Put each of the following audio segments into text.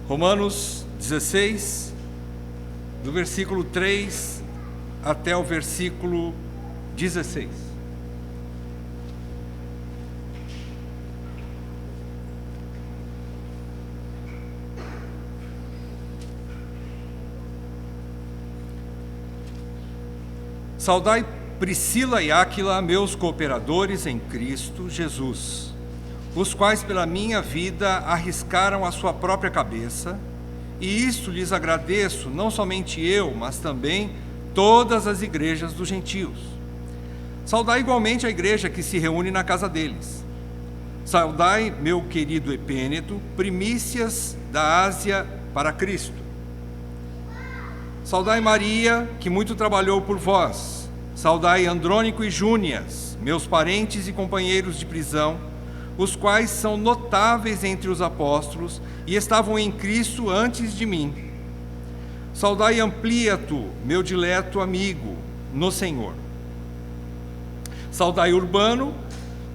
Romanos 16, do versículo 3 até o versículo 16. Saudai Priscila e Áquila, meus cooperadores em Cristo Jesus, os quais pela minha vida arriscaram a sua própria cabeça, e isto lhes agradeço, não somente eu, mas também todas as igrejas dos gentios. Saudai igualmente a igreja que se reúne na casa deles. Saudai meu querido Epêneto, primícias da Ásia para Cristo. Saudai Maria, que muito trabalhou por vós. Saudai Andrônico e Júnias, meus parentes e companheiros de prisão, os quais são notáveis entre os apóstolos e estavam em Cristo antes de mim. Saudai Ampliato, meu dileto amigo no Senhor. Saudai Urbano,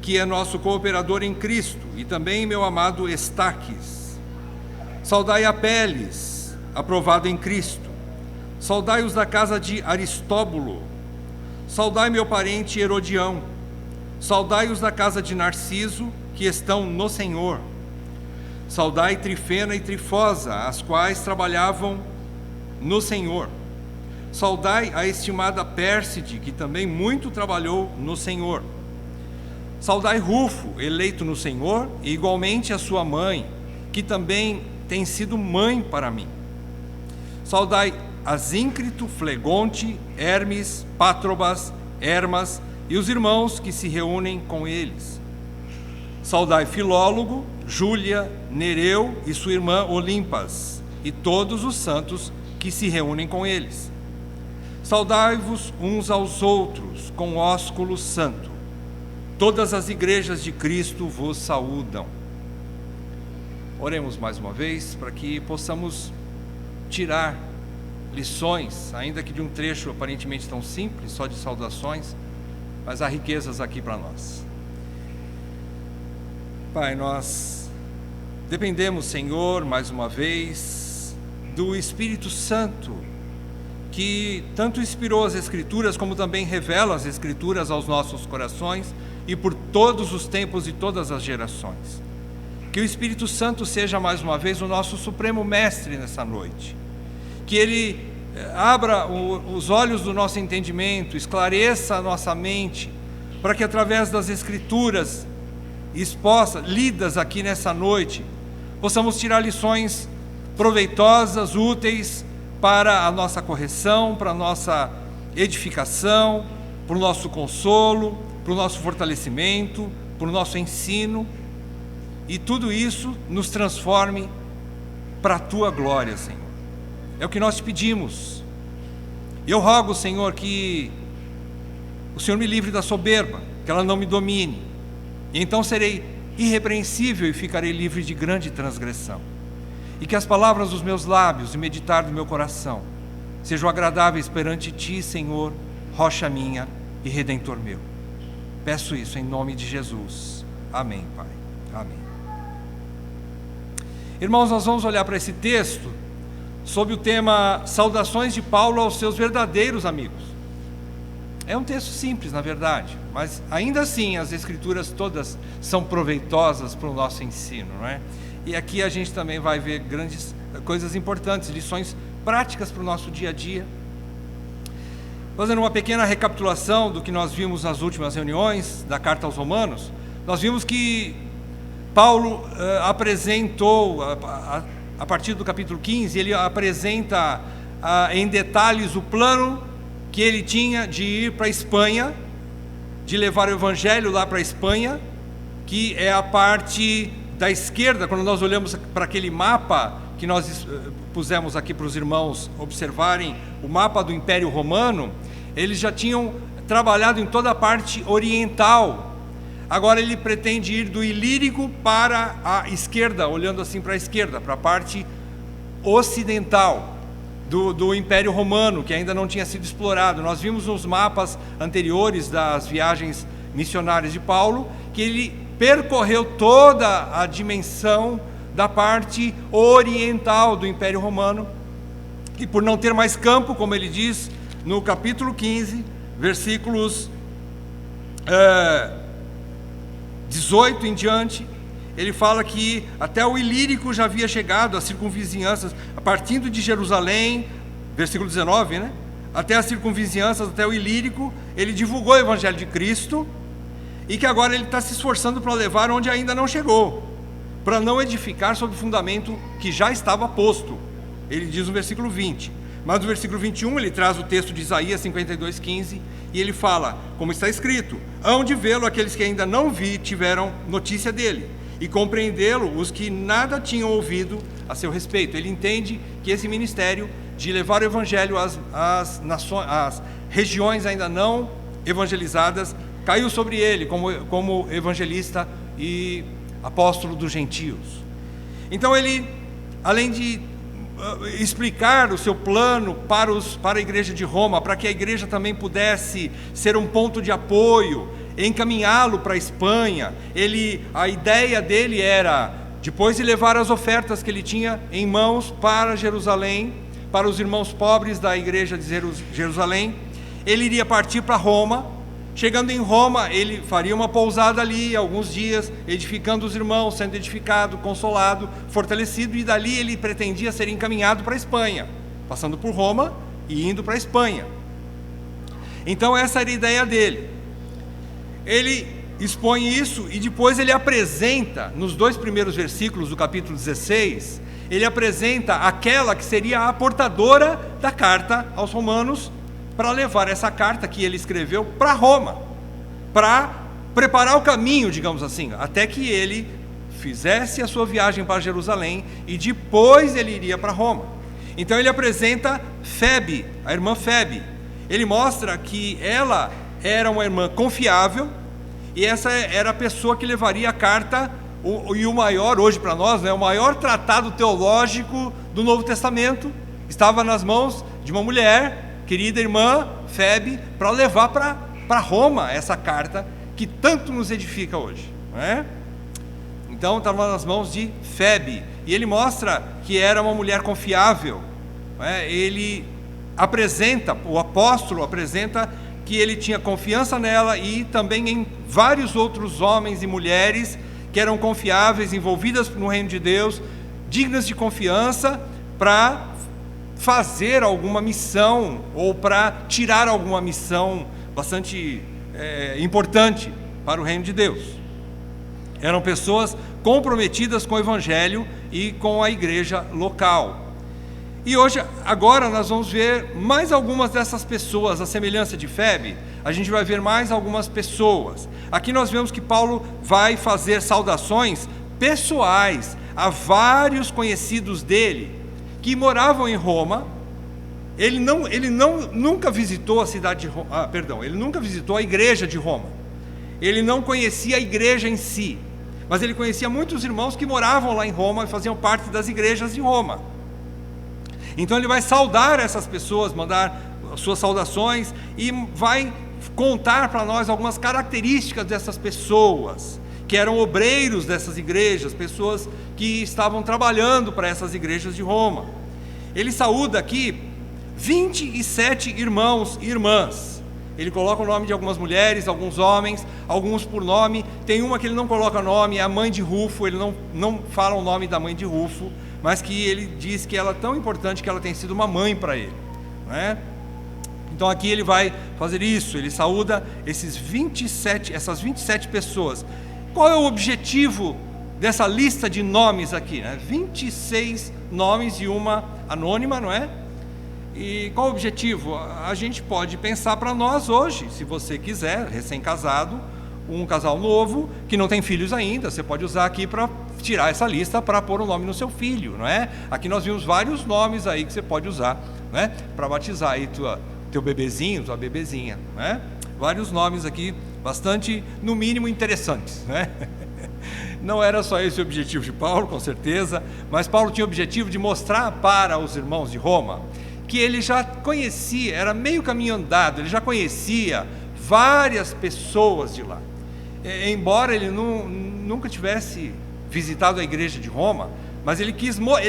que é nosso cooperador em Cristo, e também meu amado Estaques. Saudai Apeles, aprovado em Cristo. Saudai os da casa de Aristóbulo. Saudai meu parente Herodião. Saudai os da casa de Narciso, que estão no Senhor. Saudai Trifena e Trifosa, as quais trabalhavam no Senhor. Saudai a estimada Pérside, que também muito trabalhou no Senhor. Saudai Rufo, eleito no Senhor, e igualmente a sua mãe, que também tem sido mãe para mim. Saudai Asíncrito, Flegonte, Hermes, Pátrobas, Hermas e os irmãos que se reúnem com eles. Saudai Filólogo, Júlia, Nereu e sua irmã Olimpas, e todos os santos que se reúnem com eles. Saudai-vos uns aos outros com ósculo santo. Todas as igrejas de Cristo vos saúdam. Oremos mais uma vez para que possamos tirar lições, ainda que de um trecho aparentemente tão simples, só de saudações, mas há riquezas aqui para nós. Pai, nós dependemos, Senhor, mais uma vez, do Espírito Santo, que tanto inspirou as Escrituras, como também revela as Escrituras aos nossos corações, e por todos os tempos e todas as gerações. Que o Espírito Santo seja mais uma vez o nosso supremo mestre nessa noite. Que Ele abra os olhos do nosso entendimento, esclareça a nossa mente, para que através das Escrituras expostas, lidas aqui nessa noite, possamos tirar lições proveitosas, úteis para a nossa correção, para a nossa edificação, para o nosso consolo, para o nosso fortalecimento, para o nosso ensino, e tudo isso nos transforme para a Tua glória, Senhor. É o que nós te pedimos. Eu rogo, Senhor, que o Senhor me livre da soberba, que ela não me domine, e então serei irrepreensível e ficarei livre de grande transgressão. E que as palavras dos meus lábios e meditar do meu coração sejam agradáveis perante Ti, Senhor, rocha minha e redentor meu. Peço isso em nome de Jesus. Amém, Pai. Amém. Irmãos, nós vamos olhar para esse texto sob o tema Saudações de Paulo aos seus verdadeiros amigos. É um texto simples, na verdade, mas ainda assim as Escrituras todas são proveitosas para o nosso ensino, não é? E aqui a gente também vai ver grandes coisas importantes, lições práticas para o nosso dia a dia. Fazendo uma pequena recapitulação do que nós vimos nas últimas reuniões da Carta aos Romanos, nós vimos que Paulo apresentou, a partir do capítulo 15, ele apresenta em detalhes o plano que ele tinha de ir para a Espanha, de levar o Evangelho lá para a Espanha, que é a parte da esquerda. Quando nós olhamos para aquele mapa que nós pusemos aqui para os irmãos observarem, o mapa do Império Romano, eles já tinham trabalhado em toda a parte oriental. Agora ele pretende ir do Ilírico para a esquerda, olhando assim para a esquerda, para a parte ocidental do Império Romano, que ainda não tinha sido explorado. Nós vimos nos mapas anteriores das viagens missionárias de Paulo, que ele percorreu toda a dimensão da parte oriental do Império Romano, e por não ter mais campo, como ele diz no capítulo 15, versículos 18 em diante, ele fala que até o Ilírico já havia chegado, as circunvizinhanças, partindo de Jerusalém, versículo 19, né? Até as circunvizinhanças, até o Ilírico, ele divulgou o Evangelho de Cristo, e que agora ele está se esforçando para levar onde ainda não chegou, para não edificar sobre o fundamento que já estava posto. Ele diz no versículo 20, mas no versículo 21 ele traz o texto de Isaías 52:15, e ele fala, como está escrito: hão de vê-lo aqueles que ainda não tiveram notícia dele, e compreendê-lo os que nada tinham ouvido a seu respeito. Ele entende que esse ministério de levar o evangelho às nações, às regiões ainda não evangelizadas, caiu sobre ele como evangelista e apóstolo dos gentios. Então ele, além de explicar o seu plano para a igreja de Roma, para que a igreja também pudesse ser um ponto de apoio, encaminhá-lo para a Espanha, a ideia dele era, depois de levar as ofertas que ele tinha em mãos para Jerusalém, para os irmãos pobres da igreja de Jerusalém, ele iria partir para Roma. Chegando em Roma, ele faria uma pousada ali, alguns dias, edificando os irmãos, sendo edificado, consolado, fortalecido, e dali ele pretendia ser encaminhado para a Espanha, passando por Roma e indo para a Espanha. Então essa era a ideia dele. Ele expõe isso e depois ele apresenta, nos 2 primeiros versículos do capítulo 16, ele apresenta aquela que seria a portadora da carta aos romanos, para levar essa carta que ele escreveu para Roma, para preparar o caminho, digamos assim, até que ele fizesse a sua viagem para Jerusalém e depois ele iria para Roma. Então ele apresenta Febe, a irmã Febe. Ele mostra que ela era uma irmã confiável, e essa era a pessoa que levaria a carta, e o maior, hoje para nós, né, o maior tratado teológico do Novo Testamento, estava nas mãos de uma mulher, querida irmã Febe, para levar para Roma essa carta que tanto nos edifica hoje, não é? Então estava nas mãos de Febe, e ele mostra que era uma mulher confiável, não é? Ele apresenta, o apóstolo apresenta que ele tinha confiança nela e também em vários outros homens e mulheres que eram confiáveis, envolvidas no reino de Deus, dignas de confiança para fazer alguma missão ou para tirar alguma missão bastante importante para o reino de Deus. Eram pessoas comprometidas com o evangelho e com a igreja local. E hoje, agora nós vamos ver mais algumas dessas pessoas, a semelhança de Febe, a gente vai ver mais algumas pessoas. Aqui nós vemos que Paulo vai fazer saudações pessoais a vários conhecidos dele, que moravam em Roma. Ele nunca visitou a cidade de Roma, ele nunca visitou a igreja de Roma. Ele não conhecia a igreja em si, mas ele conhecia muitos irmãos que moravam lá em Roma e faziam parte das igrejas de Roma. Então ele vai saudar essas pessoas, mandar suas saudações, e vai contar para nós algumas características dessas pessoas, que eram obreiros dessas igrejas, pessoas que estavam trabalhando para essas igrejas de Roma. Ele saúda aqui 27 irmãos e irmãs. Ele coloca o nome de algumas mulheres, alguns homens, alguns por nome. Tem uma que ele não coloca nome, é a mãe de Rufo. Ele não fala o nome da mãe de Rufo, mas que ele diz que ela é tão importante que ela tem sido uma mãe para ele, não é? Então aqui ele vai fazer isso, ele saúda essas 27 pessoas. Qual é o objetivo dessa lista de nomes aqui, né? 26 nomes e uma anônima, não é? E qual o objetivo? A gente pode pensar para nós hoje, se você quiser, recém-casado, um casal novo, que não tem filhos ainda, você pode usar aqui para tirar essa lista para pôr o nome no seu filho, não é? Aqui nós vimos vários nomes aí que você pode usar, né? Para batizar aí teu bebezinho, tua bebezinha, né? Vários nomes aqui, bastante, no mínimo, interessantes, né? Não era só esse o objetivo de Paulo, com certeza, mas Paulo tinha o objetivo de mostrar para os irmãos de Roma que ele já conhecia, era meio caminho andado, ele já conhecia várias pessoas de lá. Embora ele nunca tivesse visitado a igreja de Roma, mas ele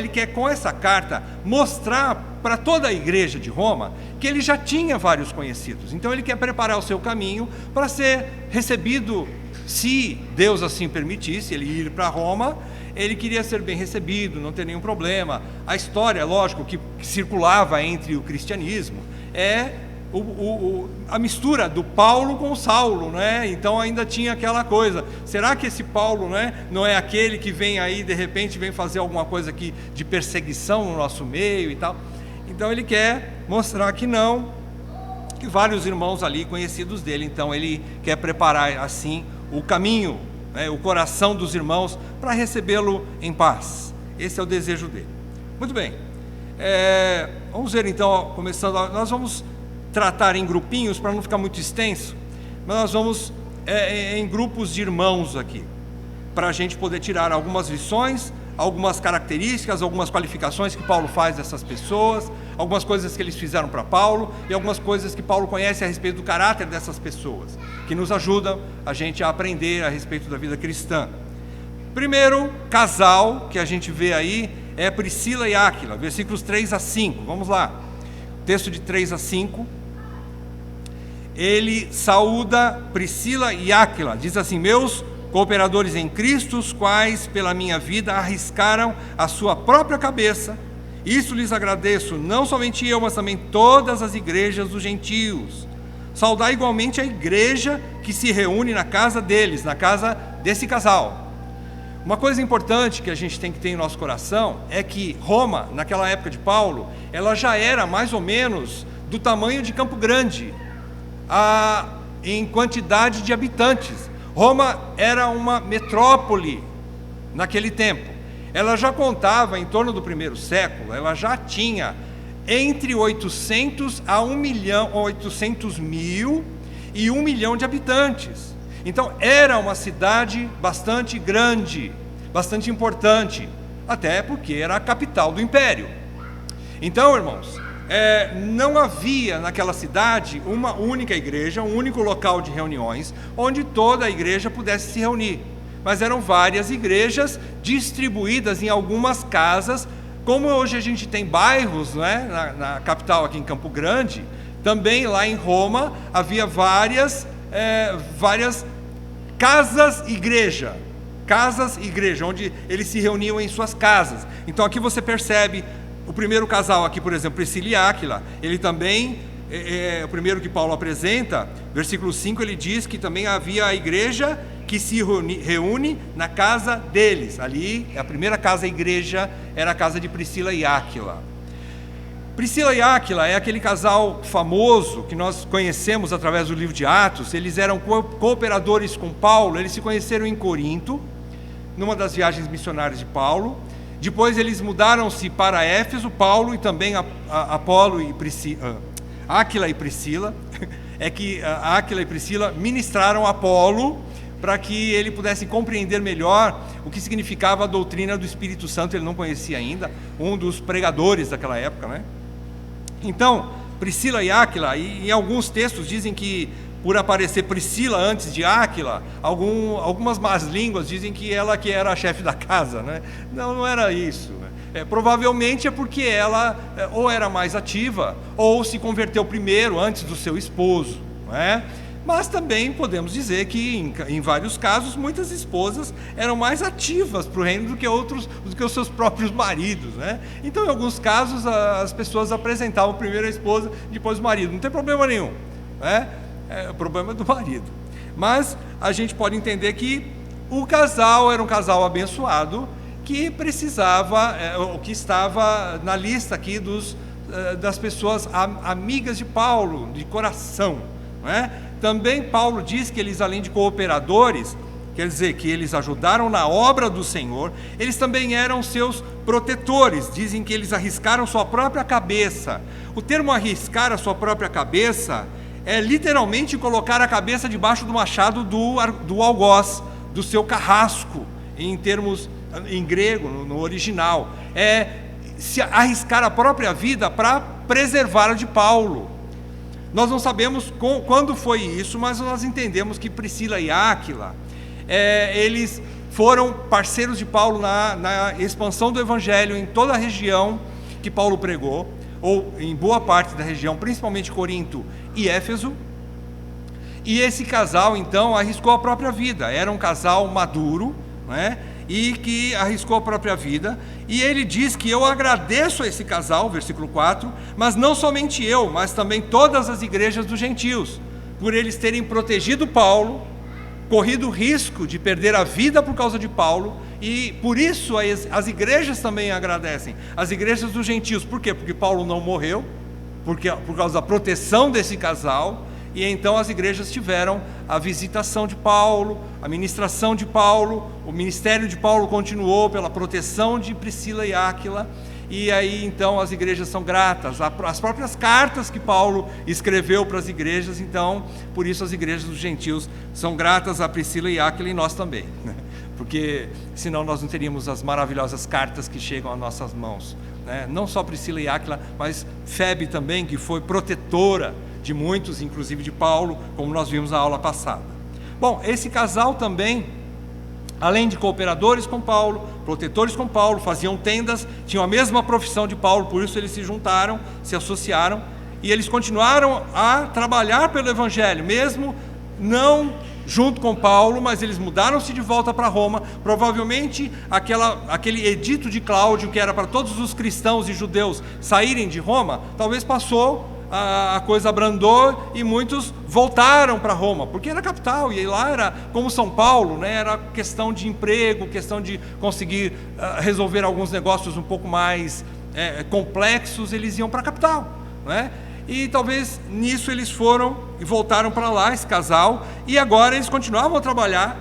quer com essa carta mostrar para toda a igreja de Roma que ele já tinha vários conhecidos. Então ele quer preparar o seu caminho para ser recebido, se Deus assim permitisse, ele ir para Roma. Ele queria ser bem recebido, não ter nenhum problema. A história, lógico, que circulava entre o cristianismo é a mistura do Paulo com o Saulo, né? Então ainda tinha aquela coisa, será que esse Paulo, né, não é aquele que vem aí, de repente vem fazer alguma coisa aqui de perseguição no nosso meio e tal? Então ele quer mostrar que não, que vários irmãos ali conhecidos dele, então ele quer preparar assim o caminho, né, o coração dos irmãos para recebê-lo em paz. Esse é o desejo dele. Muito bem, vamos ver então, começando, nós vamos tratar em grupinhos para não ficar muito extenso, mas nós vamos em grupos de irmãos aqui, para a gente poder tirar algumas lições, algumas características, algumas qualificações que Paulo faz dessas pessoas, algumas coisas que eles fizeram para Paulo e algumas coisas que Paulo conhece a respeito do caráter dessas pessoas, que nos ajudam a gente a aprender a respeito da vida cristã. Primeiro casal que a gente vê aí é Priscila e Áquila, versículos 3 a 5, vamos lá, texto de 3 a 5, ele saúda Priscila e Áquila, diz assim: meus cooperadores em Cristo, os quais pela minha vida arriscaram a sua própria cabeça, isso lhes agradeço, não somente eu, mas também todas as igrejas dos gentios. Saudar igualmente a igreja que se reúne na casa deles, na casa desse casal. Uma coisa importante que a gente tem que ter em nosso coração é que Roma, naquela época de Paulo, ela já era mais ou menos do tamanho de Campo Grande, em quantidade de habitantes. Roma era uma metrópole naquele tempo. Ela já contava, em torno do primeiro século, ela já tinha entre 800 a 1 milhão, 800 mil e 1 milhão de habitantes. Então era uma cidade bastante grande, bastante importante, até porque era a capital do império. Então, irmãos, não havia naquela cidade uma única igreja, um único local de reuniões, onde toda a igreja pudesse se reunir, mas eram várias igrejas distribuídas em algumas casas, como hoje a gente tem bairros, né, na capital aqui em Campo Grande, também lá em Roma havia várias casas-igreja, onde eles se reuniam em suas casas. Então aqui você percebe o primeiro casal aqui, por exemplo, Priscila e Áquila, ele também, o primeiro que Paulo apresenta, versículo 5, ele diz que também havia a igreja que se reúne na casa deles. Ali, a primeira casa, a igreja, era a casa de Priscila e Áquila. Priscila e Áquila é aquele casal famoso que nós conhecemos através do livro de Atos. Eles eram cooperadores com Paulo, eles se conheceram em Corinto, numa das viagens missionárias de Paulo. Depois eles mudaram-se para Éfeso, Paulo e também Apolo e Priscila, Áquila e Priscila, é que Áquila e Priscila ministraram a Apolo para que ele pudesse compreender melhor o que significava a doutrina do Espírito Santo. Ele não conhecia ainda, um dos pregadores daquela época, né? Então, Priscila e Áquila, e em alguns textos dizem que por aparecer Priscila antes de Áquila, algumas más línguas dizem que ela que era a chefe da casa, né? Não era isso, né? Provavelmente é porque ela ou era mais ativa, ou se converteu primeiro, antes do seu esposo, não é? Mas também podemos dizer que em vários casos, muitas esposas eram mais ativas para o reino do que os seus próprios maridos, né? Então em alguns casos as pessoas apresentavam primeiro a esposa, depois o marido, não tem problema nenhum, né? O problema é do marido. Mas a gente pode entender que o casal era um casal abençoado, que precisava, que estava na lista aqui das pessoas amigas de Paulo, de coração, não é? Também Paulo diz que eles, além de cooperadores, quer dizer que eles ajudaram na obra do Senhor, eles também eram seus protetores. Dizem que eles arriscaram sua própria cabeça. O termo arriscar a sua própria cabeça é literalmente colocar a cabeça debaixo do machado do algoz, do seu carrasco, em grego, no original. É se arriscar a própria vida para preservar a de Paulo. Nós não sabemos quando foi isso, mas nós entendemos que Priscila e Áquila, eles foram parceiros de Paulo na expansão do evangelho em toda a região que Paulo pregou, ou em boa parte da região, principalmente Corinto e Éfeso. E esse casal então arriscou a própria vida, era um casal maduro, né? E que arriscou a própria vida, e ele diz que eu agradeço a esse casal, versículo 4, mas não somente eu, mas também todas as igrejas dos gentios, por eles terem protegido Paulo, corrido o risco de perder a vida por causa de Paulo, e por isso as igrejas também agradecem, as igrejas dos gentios. Por quê? Porque Paulo não morreu, por causa da proteção desse casal. E então as igrejas tiveram a visitação de Paulo, a ministração de Paulo, o ministério de Paulo continuou pela proteção de Priscila e Áquila, e aí então as igrejas são gratas, as próprias cartas que Paulo escreveu para as igrejas, então por isso as igrejas dos gentios são gratas a Priscila e Áquila, e nós também, né? Porque senão nós não teríamos as maravilhosas cartas que chegam às nossas mãos, né? Não só Priscila e Áquila, mas Febe também, que foi protetora de muitos, inclusive de Paulo, como nós vimos na aula passada. Bom, esse casal também, além de cooperadores com Paulo, protetores com Paulo, faziam tendas, tinham a mesma profissão de Paulo, por isso eles se juntaram, se associaram, e eles continuaram a trabalhar pelo evangelho, mesmo não junto com Paulo, mas eles mudaram-se de volta para Roma. Provavelmente aquele edito de Cláudio, que era para todos os cristãos e judeus saírem de Roma, talvez passou, a coisa abrandou e muitos voltaram para Roma, porque era a capital, e lá era como São Paulo, né? Era questão de emprego, questão de conseguir resolver alguns negócios um pouco mais complexos, eles iam para a capital, né? E talvez nisso eles foram e voltaram para lá, esse casal, e agora eles continuavam a trabalhar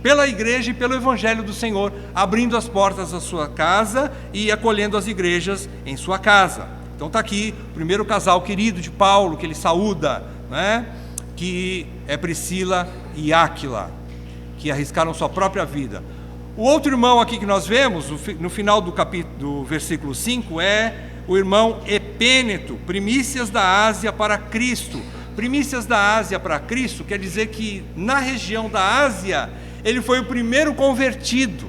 pela igreja e pelo evangelho do Senhor, abrindo as portas da sua casa e acolhendo as igrejas em sua casa. Então está aqui o primeiro casal querido de Paulo, que ele saúda, né? Que é Priscila e Áquila, que arriscaram sua própria vida. O outro irmão aqui que nós vemos, no final do versículo 5, é o irmão Epêneto, primícias da Ásia para Cristo. Primícias da Ásia para Cristo quer dizer que na região da Ásia ele foi o primeiro convertido.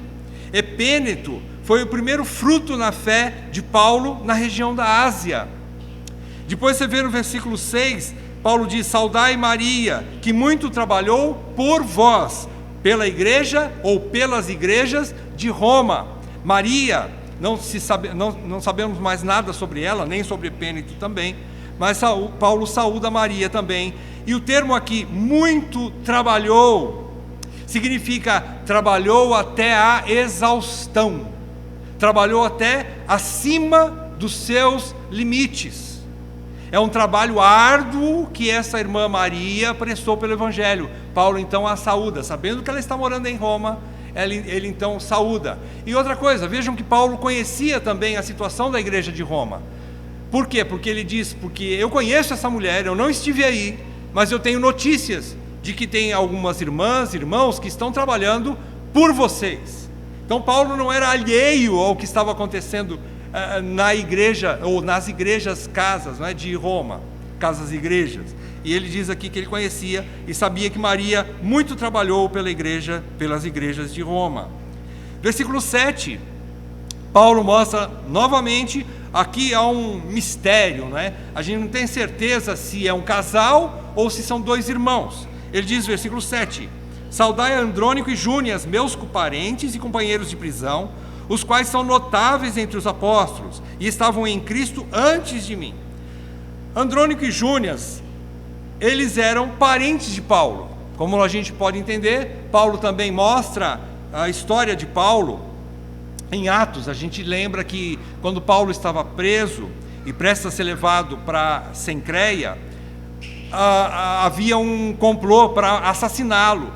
Epêneto foi o primeiro fruto na fé de Paulo na região da Ásia. Depois você vê no versículo 6, Paulo diz: saudai Maria, que muito trabalhou por vós, pela igreja ou pelas igrejas de Roma. Maria, não sabemos mais nada sobre ela, nem sobre Epêneto também, mas Paulo saúda Maria também. E o termo aqui, muito trabalhou, significa trabalhou até a exaustão, trabalhou até acima dos seus limites. É um trabalho árduo que essa irmã Maria prestou pelo evangelho. Paulo então a saúda, sabendo que ela está morando em Roma, ele então saúda. E outra coisa, vejam que Paulo conhecia também a situação da igreja de Roma. Por quê? Porque ele diz: porque eu conheço essa mulher, eu não estive aí, mas eu tenho notícias de que tem algumas irmãs, irmãos que estão trabalhando por vocês. Então Paulo não era alheio ao que estava acontecendo na igreja, ou nas igrejas casas, né, de Roma, casas e igrejas. E ele diz aqui que ele conhecia e sabia que Maria muito trabalhou pelas igrejas de Roma. Versículo 7, Paulo mostra novamente, aqui há um mistério, né? A gente não tem certeza se é um casal ou se são dois irmãos. Ele diz, versículo 7, saudai Andrônico e Júnias, meus parentes e companheiros de prisão, os quais são notáveis entre os apóstolos, e estavam em Cristo antes de mim. Andrônico e Júnias, eles eram parentes de Paulo. Como a gente pode entender, Paulo também mostra a história de Paulo em Atos. A gente lembra que quando Paulo estava preso e prestes a ser levado para Cencreia, havia um complô para assassiná-lo.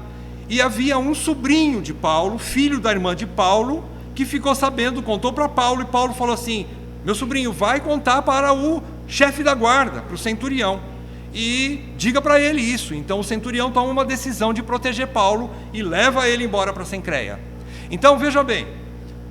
E havia um sobrinho de Paulo, filho da irmã de Paulo, que ficou sabendo, contou para Paulo, e Paulo falou assim: meu sobrinho, vai contar para o chefe da guarda, para o centurião, e diga para ele isso. Então o centurião toma uma decisão de proteger Paulo e leva ele embora para Cencreia. Então veja bem,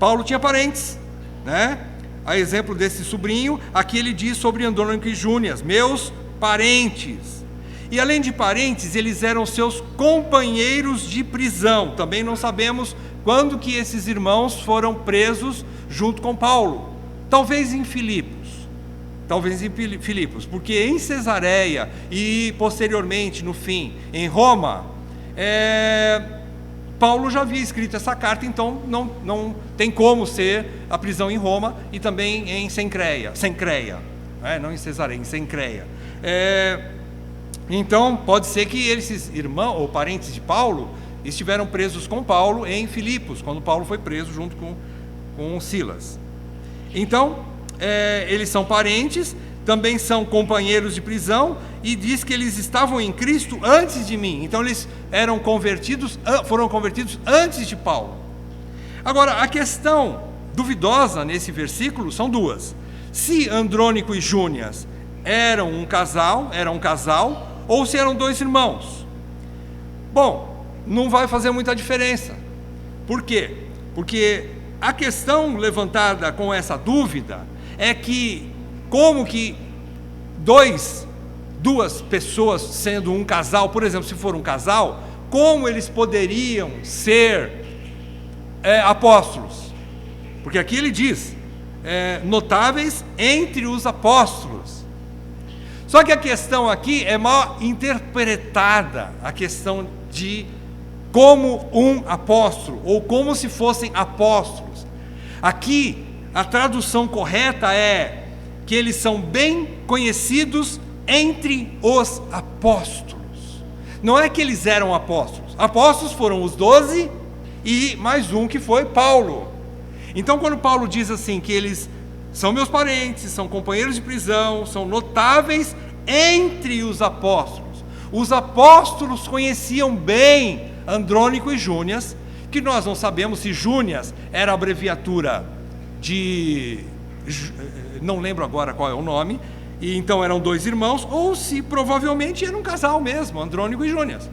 Paulo tinha parentes, né? A exemplo desse sobrinho, aqui ele diz sobre Andrônico e Júnias, meus parentes. E além de parentes, eles eram seus companheiros de prisão. Também não sabemos quando que esses irmãos foram presos junto com Paulo. Talvez em Filipos, porque em Cesareia e posteriormente, no fim, em Roma, Paulo já havia escrito essa carta, então não tem como ser a prisão em Roma e também em Cencreia, não em Cesareia, em Cencreia. Então pode ser que esses irmãos ou parentes de Paulo estiveram presos com Paulo em Filipos, quando Paulo foi preso junto com Silas. Então, eles são parentes, também são companheiros de prisão, e diz que eles estavam em Cristo antes de mim. Então eles foram convertidos antes de Paulo. Agora, a questão duvidosa nesse versículo são duas: se Andrônico e Júnias eram um casal, ou se eram dois irmãos. Bom, não vai fazer muita diferença. Por quê? Porque a questão levantada com essa dúvida é que, como que duas pessoas sendo um casal, por exemplo, se for um casal, como eles poderiam ser apóstolos? Porque aqui ele diz, notáveis entre os apóstolos. Só que a questão aqui é mal interpretada, a questão de como um apóstolo, ou como se fossem apóstolos. Aqui, a tradução correta é que eles são bem conhecidos entre os apóstolos. Não é que eles eram apóstolos. Apóstolos foram os 12 e mais um que foi Paulo. Então, quando Paulo diz assim, que eles são meus parentes, são companheiros de prisão, são notáveis entre os apóstolos conheciam bem Andrônico e Júnias, que nós não sabemos se Júnias era a abreviatura de... não lembro agora qual é o nome, e então eram dois irmãos, ou se provavelmente era um casal mesmo, Andrônico e Júnias,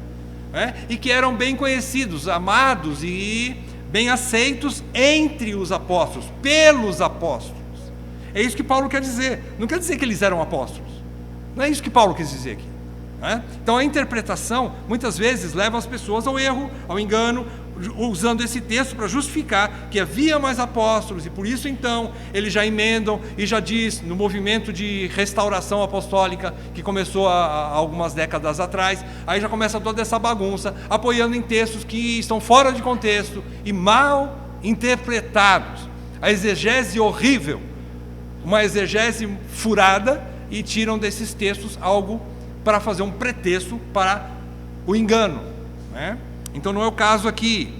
e que eram bem conhecidos, amados e bem aceitos entre os apóstolos, pelos apóstolos. É isso que Paulo quer dizer. Não quer dizer que eles eram apóstolos, não é isso que Paulo quis dizer aqui. Então a interpretação muitas vezes leva as pessoas ao erro, ao engano, usando esse texto para justificar que havia mais apóstolos, e por isso então eles já emendam e já diz, no movimento de restauração apostólica que começou há algumas décadas atrás, aí já começa toda essa bagunça, apoiando em textos que estão fora de contexto e mal interpretados. A exegese horrível, uma exegese furada, e tiram desses textos algo para fazer um pretexto para o engano, Então não é o caso aqui.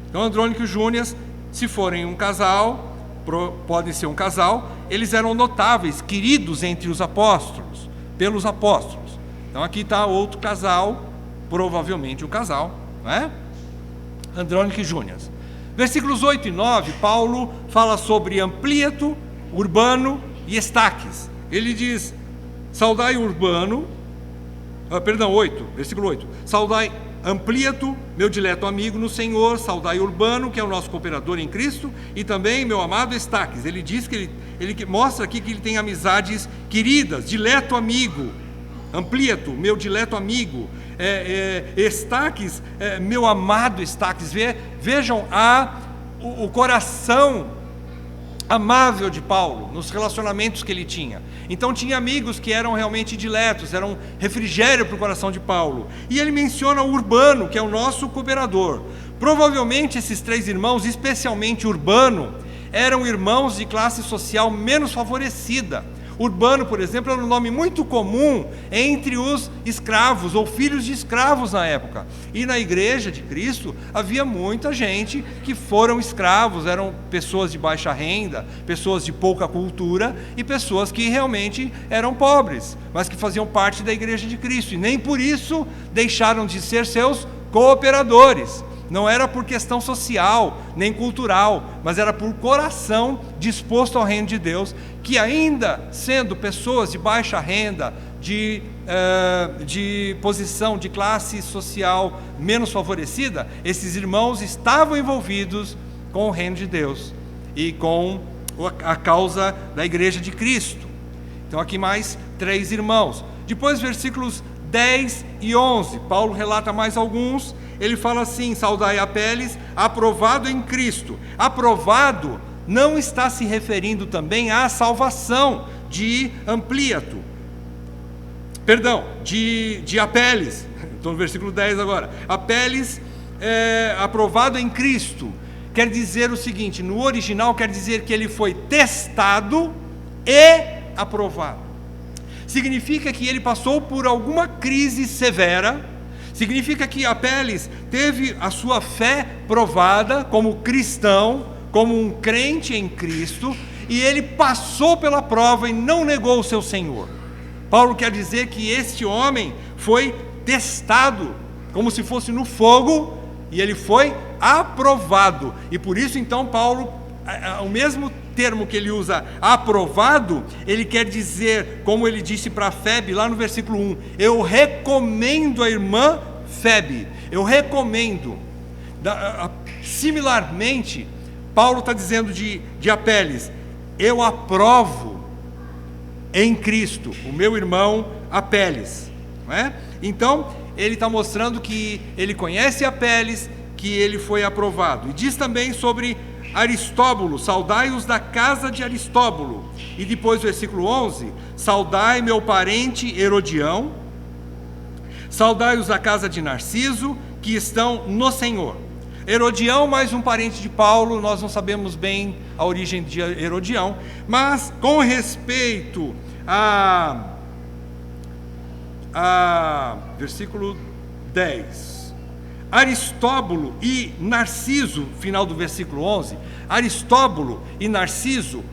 Então Andrônico e Júnias, se forem um casal, podem ser um casal, eles eram notáveis, queridos entre os apóstolos, pelos apóstolos. Então aqui está outro casal, provavelmente um casal, Andrônico e Júnias. Versículos 8 e 9, Paulo fala sobre Amplíato, Urbano e Estaques. Ele diz, saudai Urbano, versículo 8, saudai Amplíato, meu dileto amigo no Senhor, saudai Urbano, que é o nosso cooperador em Cristo, e também meu amado Estaques. Ele diz que ele mostra aqui que ele tem amizades queridas, dileto amigo. Amplíato, meu dileto amigo. Estaques, meu amado Estaques. Vejam o coração amável de Paulo, nos relacionamentos que ele tinha. Então tinha amigos que eram realmente diletos, eram refrigério para o coração de Paulo. E ele menciona o Urbano, que é o nosso cooperador. Provavelmente esses três irmãos, especialmente Urbano, eram irmãos de classe social menos favorecida. Urbano, por exemplo, era um nome muito comum entre os escravos ou filhos de escravos na época. E na igreja de Cristo havia muita gente que foram escravos, eram pessoas de baixa renda, pessoas de pouca cultura e pessoas que realmente eram pobres, mas que faziam parte da igreja de Cristo. E nem por isso deixaram de ser seus cooperadores. Não era por questão social, nem cultural, mas era por coração disposto ao reino de Deus, que ainda sendo pessoas de baixa renda, de posição, de classe social menos favorecida, esses irmãos estavam envolvidos com o reino de Deus e com a causa da igreja de Cristo. Então aqui mais três irmãos. Depois versículos 10 e 11, Paulo relata mais alguns. ele fala assim: saudai Apeles, aprovado em Cristo. Aprovado não está se referindo também à salvação de Ampliato, perdão, de Apeles. Estou no versículo 10 agora. Apeles, aprovado em Cristo, quer dizer o seguinte: no original quer dizer que ele foi testado e aprovado. Significa que ele passou por alguma crise severa. Significa que Apeles teve a sua fé provada como cristão, como um crente em Cristo, e ele passou pela prova e não negou o seu Senhor. Paulo quer dizer que este homem foi testado, como se fosse no fogo, e ele foi aprovado. E por isso então Paulo, o mesmo termo que ele usa, aprovado, ele quer dizer, como ele disse para Febe lá no versículo 1, eu recomendo a irmã Febe, eu recomendo. Similarmente, Paulo está dizendo de Apeles, eu aprovo em Cristo o meu irmão Apeles, não é? Então ele está mostrando que ele conhece Apeles, que ele foi aprovado. E diz também sobre Aristóbulo, saudai-os da casa de Aristóbulo. E depois, versículo 11, saudai meu parente Herodião, saudai-os da casa de Narciso, que estão no Senhor. Herodião, mais um parente de Paulo, nós não sabemos bem a origem de Herodião, mas com respeito a versículo 10, Aristóbulo e Narciso, final do versículo 11, Aristóbulo e Narciso,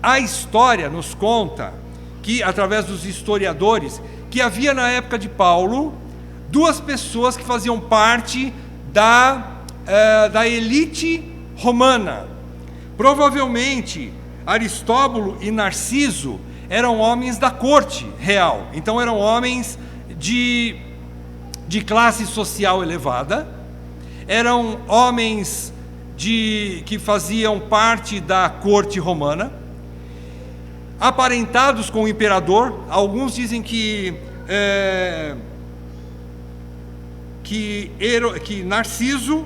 a história nos conta que, através dos historiadores, que havia na época de Paulo duas pessoas que faziam parte da elite romana. Provavelmente Aristóbulo e Narciso eram homens da corte real, então eram homens de classe social elevada, eram homens que faziam parte da corte romana, aparentados com o imperador. Alguns dizem que Narciso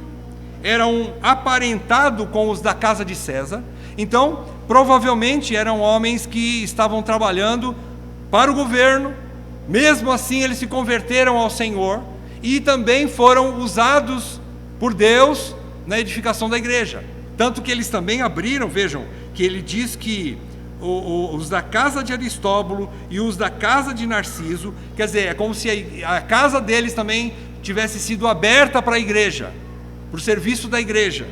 era aparentado com os da casa de César. Então, provavelmente eram homens que estavam trabalhando para o governo. Mesmo assim, eles se converteram ao Senhor e também foram usados por Deus na edificação da igreja. Tanto que eles também abriram, vejam, que ele diz que os da casa de Aristóbulo e os da casa de Narciso, quer dizer, é como se a casa deles também tivesse sido aberta para a igreja, para o serviço da igreja.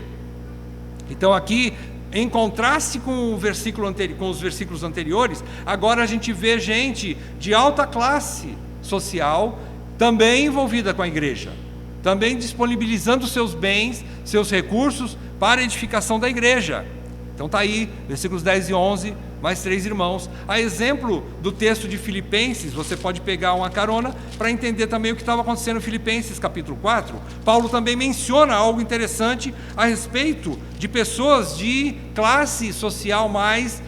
Então aqui, em contraste com com os versículos anteriores, agora a gente vê gente de alta classe social também envolvida com a igreja, também disponibilizando seus bens, seus recursos para a edificação da igreja. Então está aí, versículos 10 e 11, mais 3 irmãos. A exemplo do texto de Filipenses, você pode pegar uma carona para entender também o que estava acontecendo em Filipenses capítulo 4. Paulo também menciona algo interessante a respeito de pessoas de classe social mais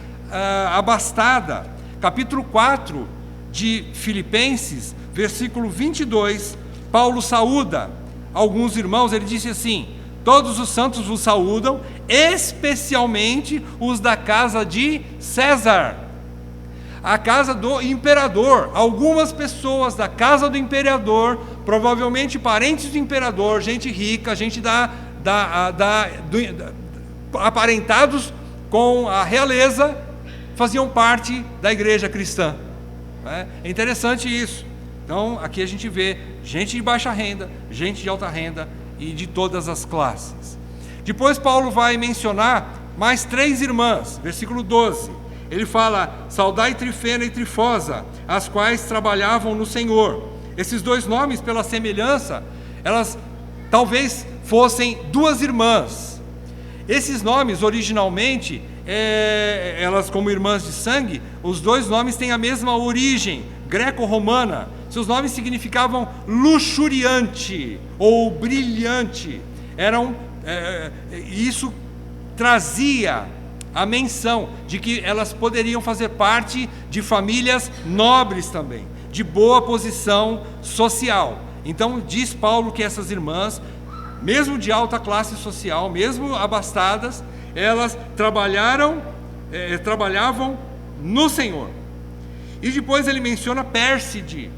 abastada. Capítulo 4 de Filipenses, versículo 22, Paulo saúda alguns irmãos. Ele disse assim: todos os santos vos saúdam, especialmente os da casa de César, a casa do imperador. Algumas pessoas da casa do imperador, provavelmente parentes do imperador, gente rica, gente aparentados com a realeza, faziam parte da igreja cristã. É interessante isso. Então aqui a gente vê gente de baixa renda, gente de alta renda e de todas as classes. Depois Paulo vai mencionar mais 3 irmãs, versículo 12. Ele fala: saudai Trifena e Trifosa, as quais trabalhavam no Senhor. Esses 2 nomes, pela semelhança, elas talvez fossem 2 irmãs. Esses nomes, originalmente, elas como irmãs de sangue, os 2 nomes têm a mesma origem greco-romana. Seus nomes significavam luxuriante ou brilhante. Isso trazia a menção de que elas poderiam fazer parte de famílias nobres também, de boa posição social. Então diz Paulo que essas irmãs mesmo de alta classe social, mesmo abastadas, elas trabalhavam no Senhor. E depois ele menciona Pérside.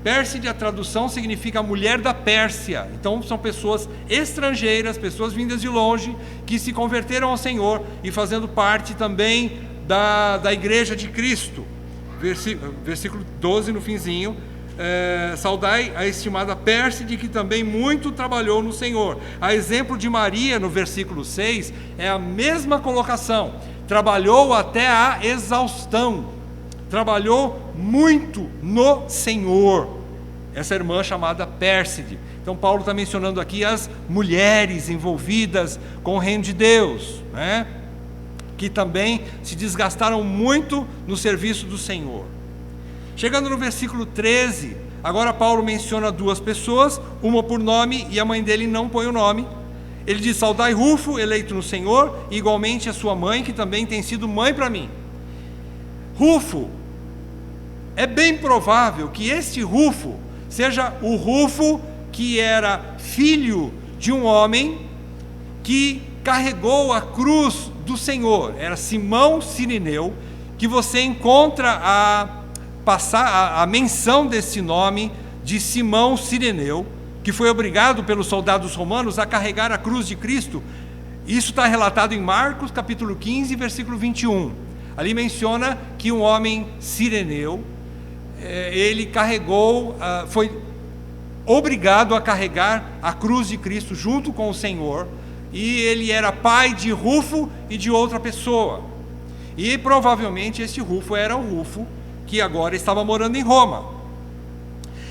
Pérside, a tradução significa mulher da Pérsia. Então são pessoas estrangeiras, pessoas vindas de longe, que se converteram ao Senhor e fazendo parte também da igreja de Cristo. Versículo 12 no finzinho, saudai a estimada Pérside, que também muito trabalhou no Senhor. A exemplo de Maria, no versículo 6, é a mesma colocação, trabalhou até a exaustão, trabalhou muito no Senhor, essa irmã chamada Pérside. Então Paulo está mencionando aqui as mulheres envolvidas com o reino de Deus, né? Que também se desgastaram muito no serviço do Senhor. Chegando no versículo 13, agora Paulo menciona duas pessoas, uma por nome e a mãe dele não põe o nome. Ele diz: saudai Rufo, eleito no Senhor, e igualmente a sua mãe, que também tem sido mãe para mim. Rufo, é bem provável que este Rufo seja o Rufo que era filho de um homem que carregou a cruz do Senhor. Era Simão Cireneu, que você encontra a menção desse nome de Simão Cireneu, que foi obrigado pelos soldados romanos a carregar a cruz de Cristo. Isso está relatado em Marcos capítulo 15, versículo 21. Ali menciona que um homem Cireneu, ele carregou, foi obrigado a carregar a cruz de Cristo junto com o Senhor, e ele era pai de Rufo e de outra pessoa, e provavelmente esse Rufo era o Rufo que agora estava morando em Roma.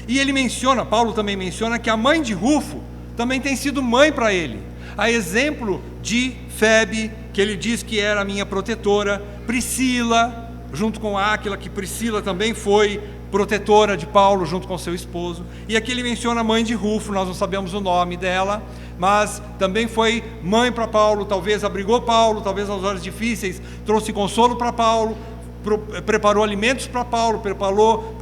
E ele menciona, Paulo também menciona, que a mãe de Rufo também tem sido mãe para ele, a exemplo de Febe, que ele diz que era minha protetora, Priscila, junto com Áquila, que Priscila também foi protetora de Paulo junto com seu esposo. E aqui ele menciona a mãe de Rufo, nós não sabemos o nome dela, mas também foi mãe para Paulo, talvez abrigou Paulo, talvez nas horas difíceis trouxe consolo para Paulo, preparou alimentos para Paulo, preparou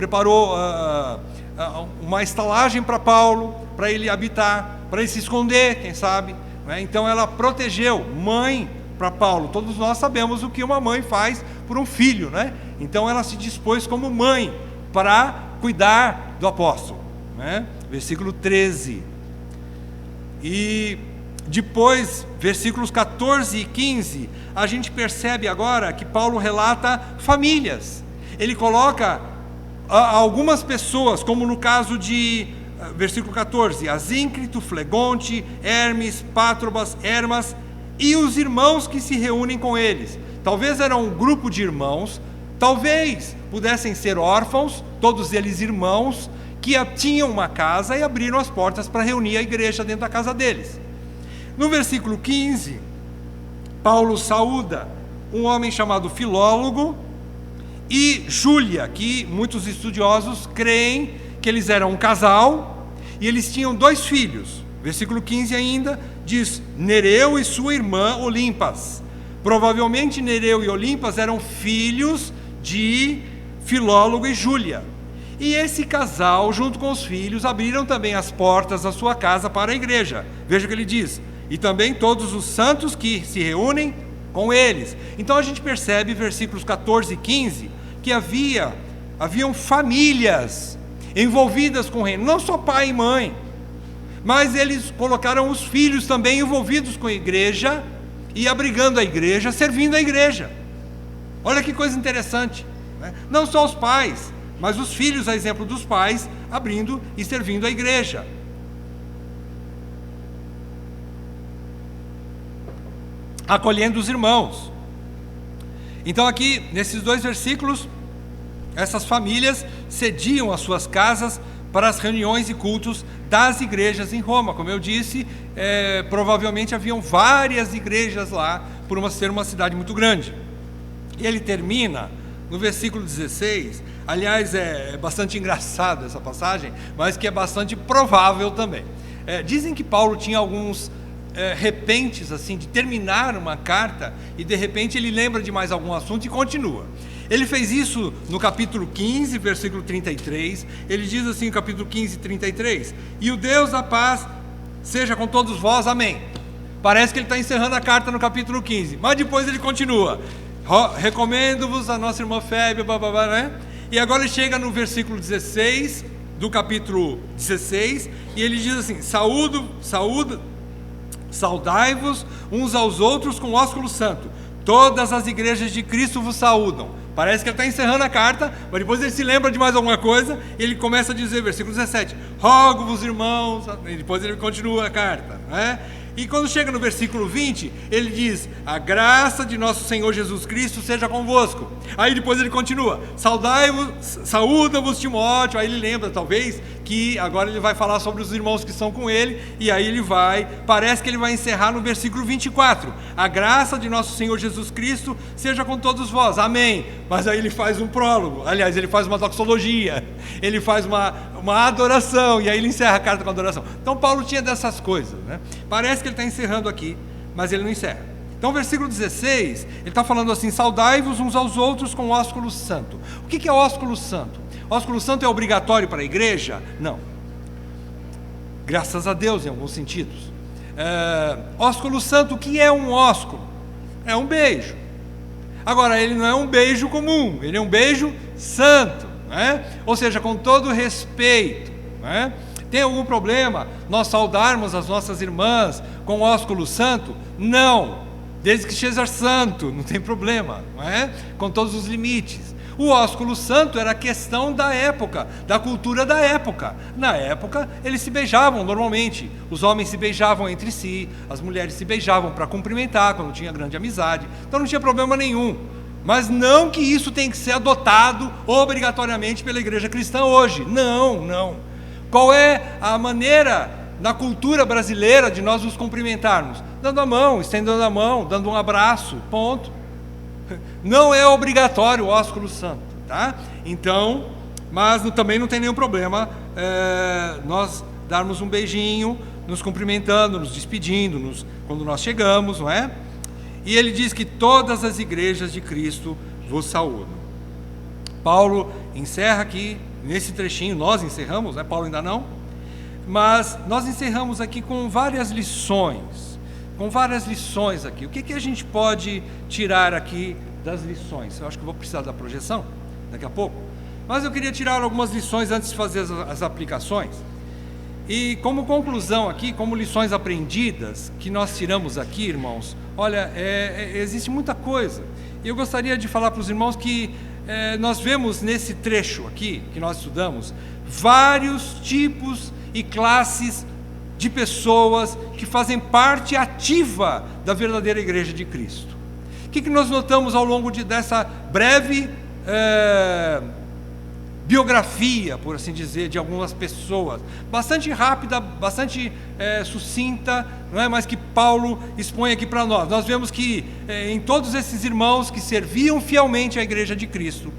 uma estalagem para Paulo, para ele habitar, para ele se esconder, quem sabe, né? Então ela protegeu, mãe para Paulo. Todos nós sabemos o que uma mãe faz por um filho, né? Então ela se dispôs como mãe para cuidar do apóstolo, né? Versículo 13. E depois, versículos 14 e 15, a gente percebe agora que Paulo relata famílias. Ele coloca algumas pessoas, como no caso de, versículo 14, Asíncrito, Flegonte, Hermes, Pátrobas, Hermas, e os irmãos que se reúnem com eles. Talvez era um grupo de irmãos, talvez pudessem ser órfãos, todos eles irmãos, que tinham uma casa e abriram as portas para reunir a igreja dentro da casa deles. No versículo 15, Paulo saúda um homem chamado Filólogo e Júlia, que muitos estudiosos creem que eles eram um casal, e eles tinham 2 filhos. Versículo 15 ainda diz: Nereu e sua irmã Olimpas. Provavelmente Nereu e Olimpas eram filhos de Filólogo e Júlia. E esse casal, junto com os filhos, abriram também as portas da sua casa para a igreja. Veja o que ele diz: e também todos os santos que se reúnem com eles. Então a gente percebe, versículos 14 e 15, que haviam famílias envolvidas com o reino, não só pai e mãe, mas eles colocaram os filhos também envolvidos com a igreja e abrigando a igreja, servindo a igreja. Olha que coisa interessante, né? Não só os pais, mas os filhos, a exemplo dos pais, abrindo e servindo a igreja. Acolhendo os irmãos. Então aqui, nesses 2 versículos, essas famílias cediam as suas casas para as reuniões e cultos das igrejas em Roma. Como eu disse, provavelmente haviam várias igrejas lá, por ser uma cidade muito grande. E ele termina no versículo 16, aliás, é bastante engraçado essa passagem, mas que é bastante provável também. Dizem que Paulo tinha alguns repentes, assim, de terminar uma carta, e de repente ele lembra de mais algum assunto e continua. Ele fez isso no capítulo 15, versículo 33, ele diz assim no capítulo 15, 33, e o Deus da paz seja com todos vós, amém. Parece que ele está encerrando a carta no capítulo 15, mas depois ele continua: recomendo-vos a nossa irmã Fébia, né? E agora ele chega no versículo 16 do capítulo 16, e ele diz assim: saudai-vos uns aos outros com ósculo santo, todas as igrejas de Cristo vos saúdam. Parece que ele está encerrando a carta, mas depois ele se lembra de mais alguma coisa, e ele começa a dizer, versículo 17, rogo-vos irmãos, e depois ele continua a carta, né? E quando chega no versículo 20, ele diz: a graça de nosso Senhor Jesus Cristo seja convosco. Aí depois ele continua: saúda-vos Timóteo. Aí ele lembra, talvez, que agora ele vai falar sobre os irmãos que estão com ele, e aí parece que ele vai encerrar no versículo 24: a graça de nosso Senhor Jesus Cristo seja com todos vós, amém. Mas aí ele faz um prólogo, aliás, ele faz uma doxologia, ele faz uma adoração, e aí ele encerra a carta com adoração. Então Paulo tinha dessas coisas, né? Parece que ele está encerrando aqui, mas ele não encerra. Então, versículo 16, ele está falando assim: saudai-vos uns aos outros com ósculo santo. O que é ósculo santo? Ósculo santo é obrigatório para a igreja? Não. Graças a Deus, em alguns sentidos. Ósculo santo, o que é um ósculo? É um beijo. Agora, ele não é um beijo comum, ele é um beijo santo, né? Ou seja, com todo respeito, né? Tem algum problema nós saudarmos as nossas irmãs com ósculo santo? Não, desde que seja santo, não tem problema, não é? Com todos os limites. O ósculo santo era a questão da época, da cultura da época. Na época, eles se beijavam normalmente. Os homens se beijavam entre si, as mulheres se beijavam para cumprimentar, quando tinha grande amizade. Então não tinha problema nenhum. Mas não que isso tem que ser adotado obrigatoriamente pela igreja cristã hoje. Não, não. Qual é a maneira na cultura brasileira de nós nos cumprimentarmos? Dando a mão, estendendo a mão, dando um abraço, ponto. Não é obrigatório o ósculo santo, tá? Então, mas também não tem nenhum problema nós darmos um beijinho, nos cumprimentando, nos despedindo, quando nós chegamos, não é? E ele diz que todas as igrejas de Cristo vos saúdam. Paulo encerra aqui, nesse trechinho, nós encerramos, né? Paulo ainda não, mas nós encerramos aqui com várias lições, aqui. O que a gente pode tirar aqui das lições? Eu acho que vou precisar da projeção daqui a pouco, mas eu queria tirar algumas lições antes de fazer as aplicações. E como conclusão aqui, como lições aprendidas que nós tiramos aqui, irmãos, olha, existe muita coisa. E eu gostaria de falar para os irmãos que nós vemos nesse trecho aqui, que nós estudamos, vários tipos e classes de pessoas que fazem parte ativa da verdadeira igreja de Cristo. O que nós notamos ao longo dessa breve biografia, por assim dizer, de algumas pessoas, bastante rápida, bastante sucinta, não é? Mas que Paulo expõe aqui para nós. Nós vemos que em todos esses irmãos que serviam fielmente à igreja de Cristo,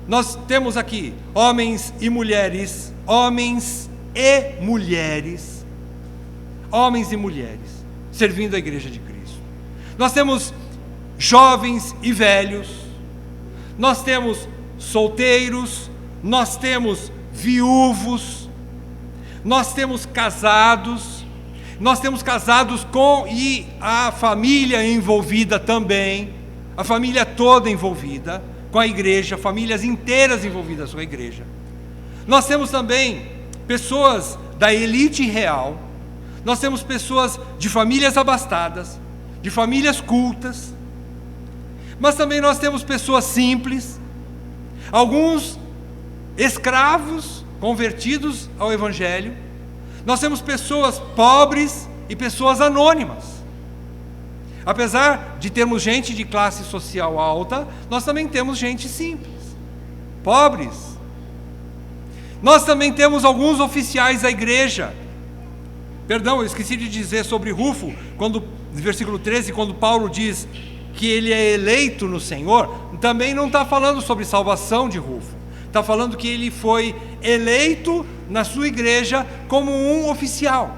nós temos aqui homens e mulheres, servindo a igreja de Cristo. Nós temos jovens e velhos, nós temos solteiros, nós temos viúvos, nós temos casados com e a família envolvida também, a família toda envolvida com a igreja, famílias inteiras envolvidas com a igreja. Nós temos também pessoas da elite real, nós temos pessoas de famílias abastadas, de famílias cultas, mas também nós temos pessoas simples, alguns escravos convertidos ao Evangelho. Nós temos pessoas pobres e pessoas anônimas. Apesar de termos gente de classe social alta, nós também temos gente simples, pobres. Nós também temos alguns oficiais da igreja. Perdão, eu esqueci de dizer sobre Rufo, no versículo 13, quando Paulo diz que ele é eleito no Senhor, também não está falando sobre salvação de Rufo. Está falando que ele foi eleito na sua igreja como um oficial.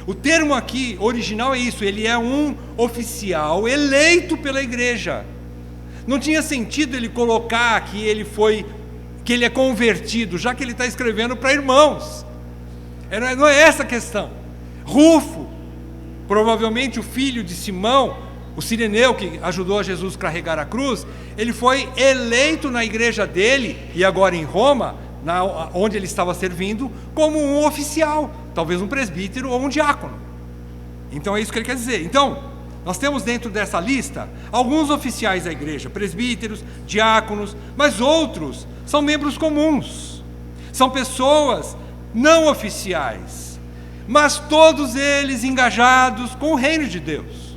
O termo aqui original é isso, ele é um oficial eleito pela igreja. Não tinha sentido ele colocar que ele é convertido, já que ele está escrevendo para irmãos. Não é essa a questão. Rufo Provavelmente o filho de Simão, o Cireneu, que ajudou a Jesus a carregar a cruz, ele foi eleito na igreja dele, e agora em Roma, onde ele estava servindo, como um oficial, talvez um presbítero ou um diácono. Então é isso que ele quer dizer. Então, nós temos dentro dessa lista alguns oficiais da igreja, presbíteros, diáconos, mas outros são membros comuns, são pessoas não oficiais, mas todos eles engajados com o reino de Deus,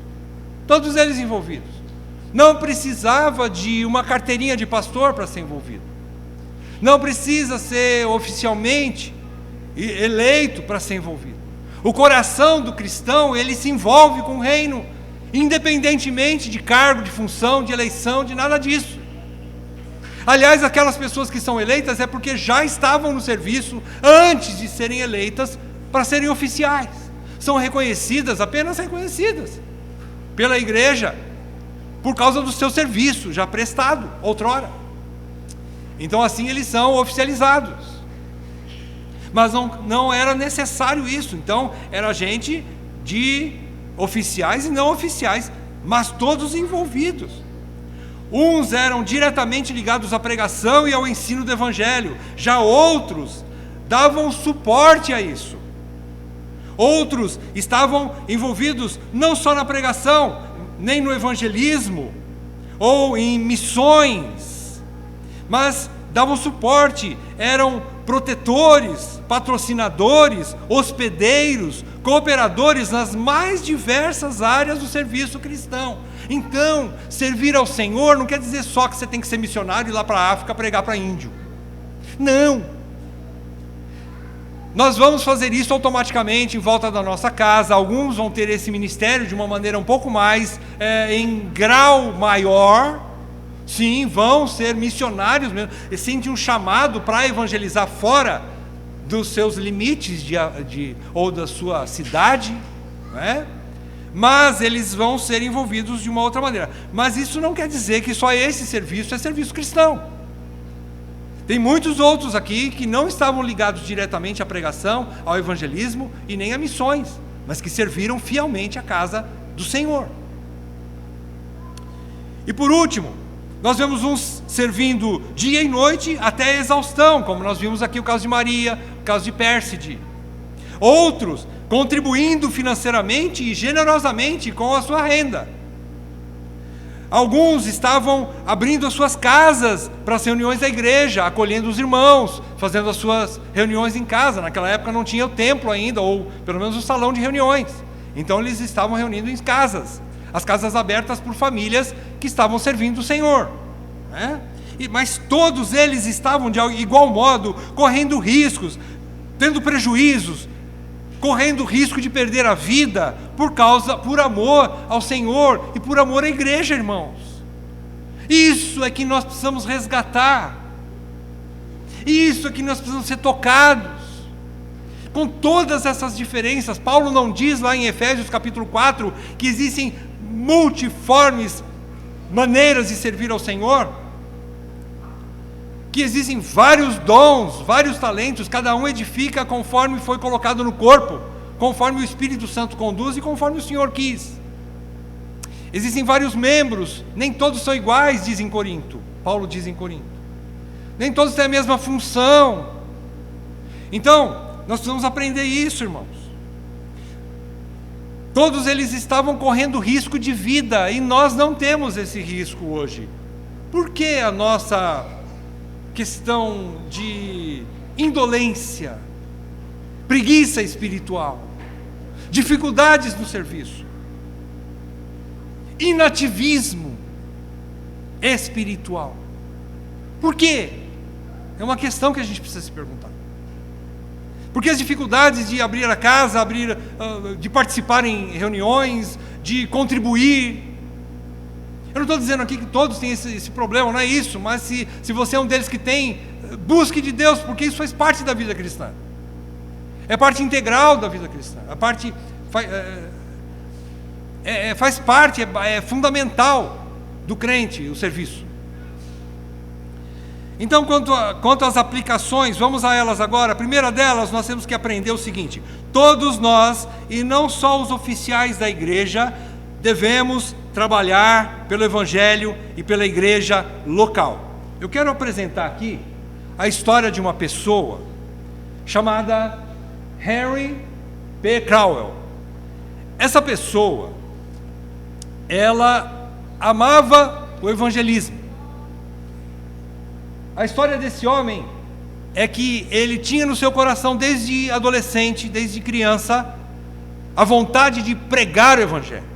todos eles envolvidos. Não precisava de uma carteirinha de pastor para ser envolvido, não precisa ser oficialmente eleito para ser envolvido. O coração do cristão, ele se envolve com o reino, independentemente de cargo, de função, de eleição, de nada disso. Aliás, aquelas pessoas que são eleitas é porque já estavam no serviço antes de serem eleitas para serem oficiais. São reconhecidas, apenas reconhecidas pela igreja, por causa do seu serviço já prestado outrora. Então assim eles são oficializados. Mas não era necessário isso. Então era gente de oficiais e não oficiais, mas todos envolvidos. Uns eram diretamente ligados à pregação e ao ensino do evangelho, já outros davam suporte a isso. Outros estavam envolvidos não só na pregação, nem no evangelismo ou em missões, mas davam suporte, eram protetores, patrocinadores, hospedeiros, cooperadores nas mais diversas áreas do serviço cristão. Então, servir ao Senhor não quer dizer só que você tem que ser missionário e ir lá para a África pregar para índio. Não. Nós vamos fazer isso automaticamente em volta da nossa casa. Alguns vão ter esse ministério de uma maneira um pouco mais, em grau maior. Sim, vão ser missionários mesmo. Eles sentem um chamado para evangelizar fora dos seus limites ou da sua cidade, não é? Mas eles vão ser envolvidos de uma outra maneira. Mas isso não quer dizer que só esse serviço é serviço cristão. Tem muitos outros aqui que não estavam ligados diretamente à pregação, ao evangelismo e nem a missões, mas que serviram fielmente a casa do Senhor. E por último, nós vemos uns servindo dia e noite até a exaustão, como nós vimos aqui o caso de Maria, o caso de Pérside. Outros contribuindo financeiramente e generosamente com a sua renda. Alguns estavam abrindo as suas casas para as reuniões da igreja, acolhendo os irmãos, fazendo as suas reuniões em casa. Naquela época não tinha o templo ainda, ou pelo menos o salão de reuniões. Então eles estavam reunindo em casas, as casas abertas por famílias que estavam servindo o Senhor, né? Mas todos eles estavam de igual modo correndo riscos, tendo prejuízos, correndo risco de perder a vida por amor ao Senhor e por amor à igreja, irmãos. Isso é que nós precisamos resgatar. Isso é que nós precisamos ser tocados. Com todas essas diferenças, Paulo não diz lá em Efésios capítulo 4 que existem multiformes maneiras de servir ao Senhor? Que existem vários dons, vários talentos, cada um edifica conforme foi colocado no corpo, conforme o Espírito Santo conduz e conforme o Senhor quis. Existem vários membros, nem todos são iguais, diz em Corinto. Paulo diz em Corinto. Nem todos têm a mesma função. Então, nós precisamos aprender isso, irmãos. Todos eles estavam correndo risco de vida, e nós não temos esse risco hoje. Por que a nossa questão de indolência, preguiça espiritual, dificuldades no serviço, inativismo espiritual? Por quê? É uma questão que a gente precisa se perguntar. Porque as dificuldades de abrir a casa, de participar em reuniões, de contribuir. Eu não estou dizendo aqui que todos têm esse problema, não é isso, mas se você é um deles que tem, busque de Deus, porque isso faz parte da vida cristã. É parte integral da vida cristã. Faz parte, é fundamental do crente o serviço. Então, quanto às aplicações, vamos a elas agora. A primeira delas, nós temos que aprender o seguinte: todos nós, e não só os oficiais da igreja, devemos trabalhar pelo Evangelho e pela igreja local. Eu quero apresentar aqui a história de uma pessoa chamada Henry P. Crowell. Essa pessoa, ela amava o evangelismo. A história desse homem é que ele tinha no seu coração, desde adolescente, desde criança, a vontade de pregar o evangelho.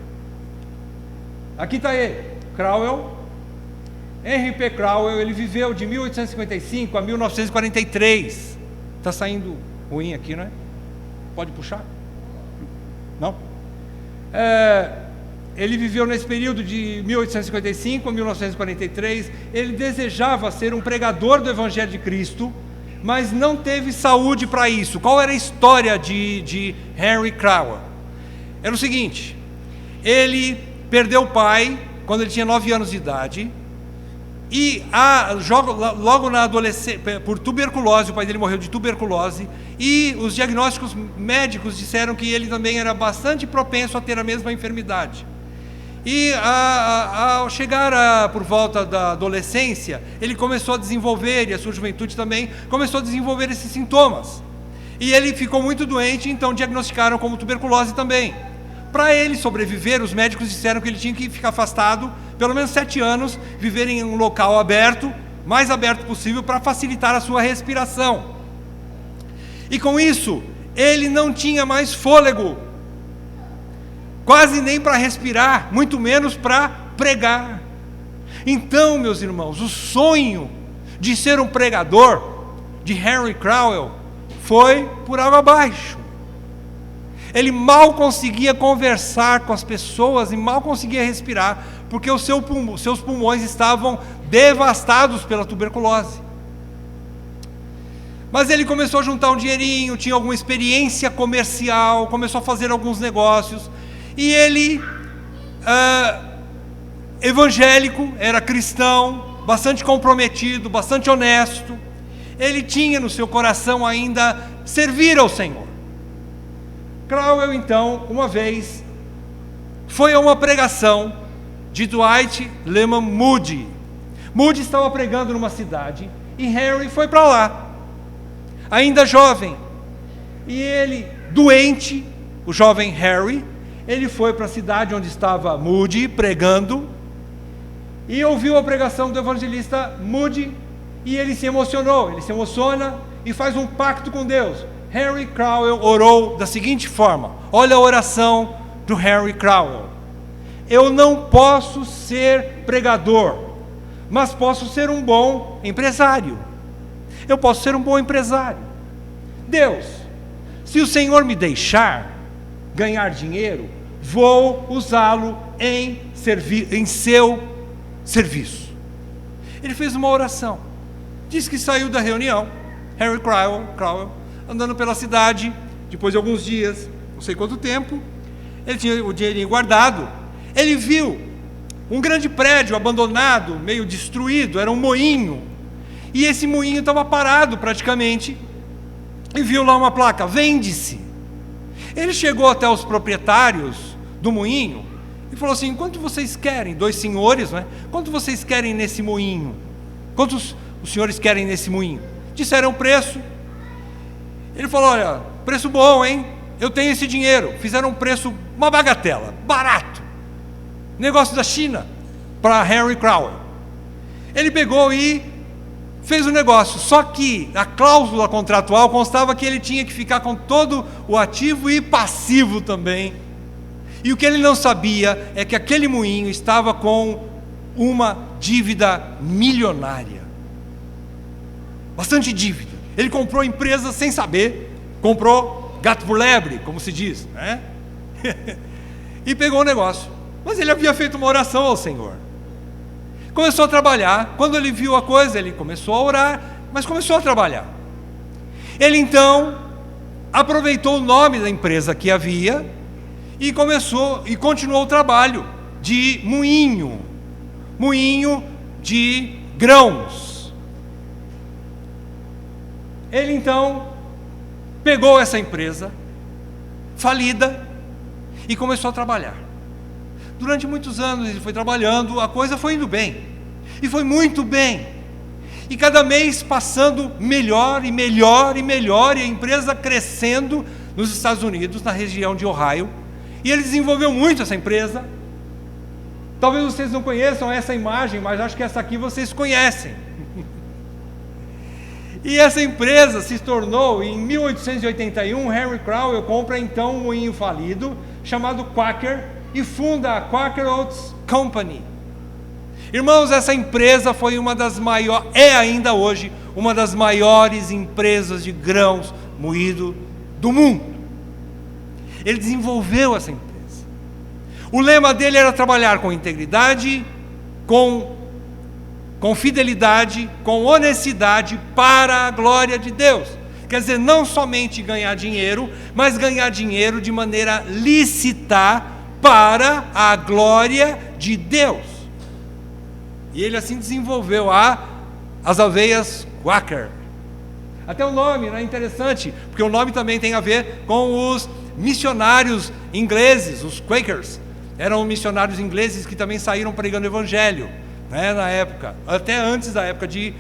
Aqui está ele, Crowell, Henry P. Crowell. Ele viveu de 1855 a 1943. Está saindo ruim aqui, não é? Pode puxar? Não? Ele viveu nesse período de 1855 a 1943. Ele desejava ser um pregador do Evangelho de Cristo, mas não teve saúde para isso. Qual era a história de Henry Crowell? Era o seguinte: ele perdeu o pai quando ele tinha 9 anos de idade, e logo na adolescência, por tuberculose, o pai dele morreu de tuberculose, e os diagnósticos médicos disseram que ele também era bastante propenso a ter a mesma enfermidade. E ao chegar por volta da adolescência, ele começou a desenvolver, e a sua juventude também, começou a desenvolver esses sintomas. E ele ficou muito doente, então diagnosticaram como tuberculose também. Para ele sobreviver, os médicos disseram que ele tinha que ficar afastado, pelo menos 7 anos, viver em um local aberto, mais aberto possível, para facilitar a sua respiração. E com isso, ele não tinha mais fôlego, quase nem para respirar, muito menos para pregar. Então, meus irmãos, o sonho de ser um pregador de Henry Crowell foi por água abaixo. Ele mal conseguia conversar com as pessoas e mal conseguia respirar, porque os seus pulmões estavam devastados pela tuberculose. Mas ele começou a juntar um dinheirinho, tinha alguma experiência comercial, começou a fazer alguns negócios. E ele, evangélico, era cristão, bastante comprometido, bastante honesto. Ele tinha no seu coração ainda servir ao Senhor. Crowell, então, uma vez, foi a uma pregação de Dwight Lyman Moody. Moody estava pregando numa cidade e Henry foi para lá, ainda jovem. E ele, doente, o jovem Henry, ele foi para a cidade onde estava Moody pregando e ouviu a pregação do evangelista Moody, e ele se emocionou, ele se emociona e faz um pacto com Deus. Henry Crowell orou da seguinte forma, olha a oração do Henry Crowell: eu não posso ser pregador, mas posso ser um bom empresário. Eu posso ser um bom empresário. Deus, se o Senhor me deixar ganhar dinheiro, vou usá-lo em seu serviço. Ele fez uma oração. Diz que saiu da reunião, Henry Crowell, andando pela cidade, depois de alguns dias, não sei quanto tempo, ele tinha o dinheirinho guardado, ele viu um grande prédio abandonado, meio destruído, era um moinho, e esse moinho estava parado praticamente, e viu lá uma placa, vende-se. Ele chegou até os proprietários do moinho e falou assim: quanto vocês querem? 2 senhores, né? Quanto vocês querem nesse moinho? Quantos os senhores querem nesse moinho? Disseram o preço. Ele falou: olha, preço bom, hein? Eu tenho esse dinheiro. Fizeram um preço, uma bagatela, barato. Negócio da China, para Henry Crowell. Ele pegou e fez o negócio, só que a cláusula contratual constava que ele tinha que ficar com todo o ativo e passivo também. E o que ele não sabia é que aquele moinho estava com uma dívida milionária. Bastante dívida. Ele comprou empresa sem saber, comprou gato por lebre, como se diz, né? E pegou o negócio. Mas ele havia feito uma oração ao Senhor. Começou a trabalhar. Quando ele viu a coisa, ele começou a orar, mas começou a trabalhar. Ele então aproveitou o nome da empresa que havia e continuou o trabalho de moinho de grãos. Ele então pegou essa empresa falida e começou a trabalhar. Durante muitos anos ele foi trabalhando, a coisa foi indo bem, e foi muito bem, e cada mês passando melhor e melhor e melhor, e a empresa crescendo nos Estados Unidos, na região de Ohio, e ele desenvolveu muito essa empresa. Talvez vocês não conheçam essa imagem, mas acho que essa aqui vocês conhecem. E essa empresa se tornou, em 1881, Henry Crowell compra então um moinho falido, chamado Quaker, e funda a Quaker Oats Company. Irmãos, essa empresa foi uma das maiores, é ainda hoje, uma das maiores empresas de grãos moído do mundo. Ele desenvolveu essa empresa. O lema dele era trabalhar com integridade, com fidelidade, com honestidade para a glória de Deus. Quer dizer, não somente ganhar dinheiro, mas ganhar dinheiro de maneira lícita para a glória de Deus. E ele assim desenvolveu as aveias Quaker. Até o nome, não é interessante? Porque o nome também tem a ver com os missionários ingleses, os Quakers. Eram missionários ingleses que também saíram pregando o evangelho, né, na época, até antes da época de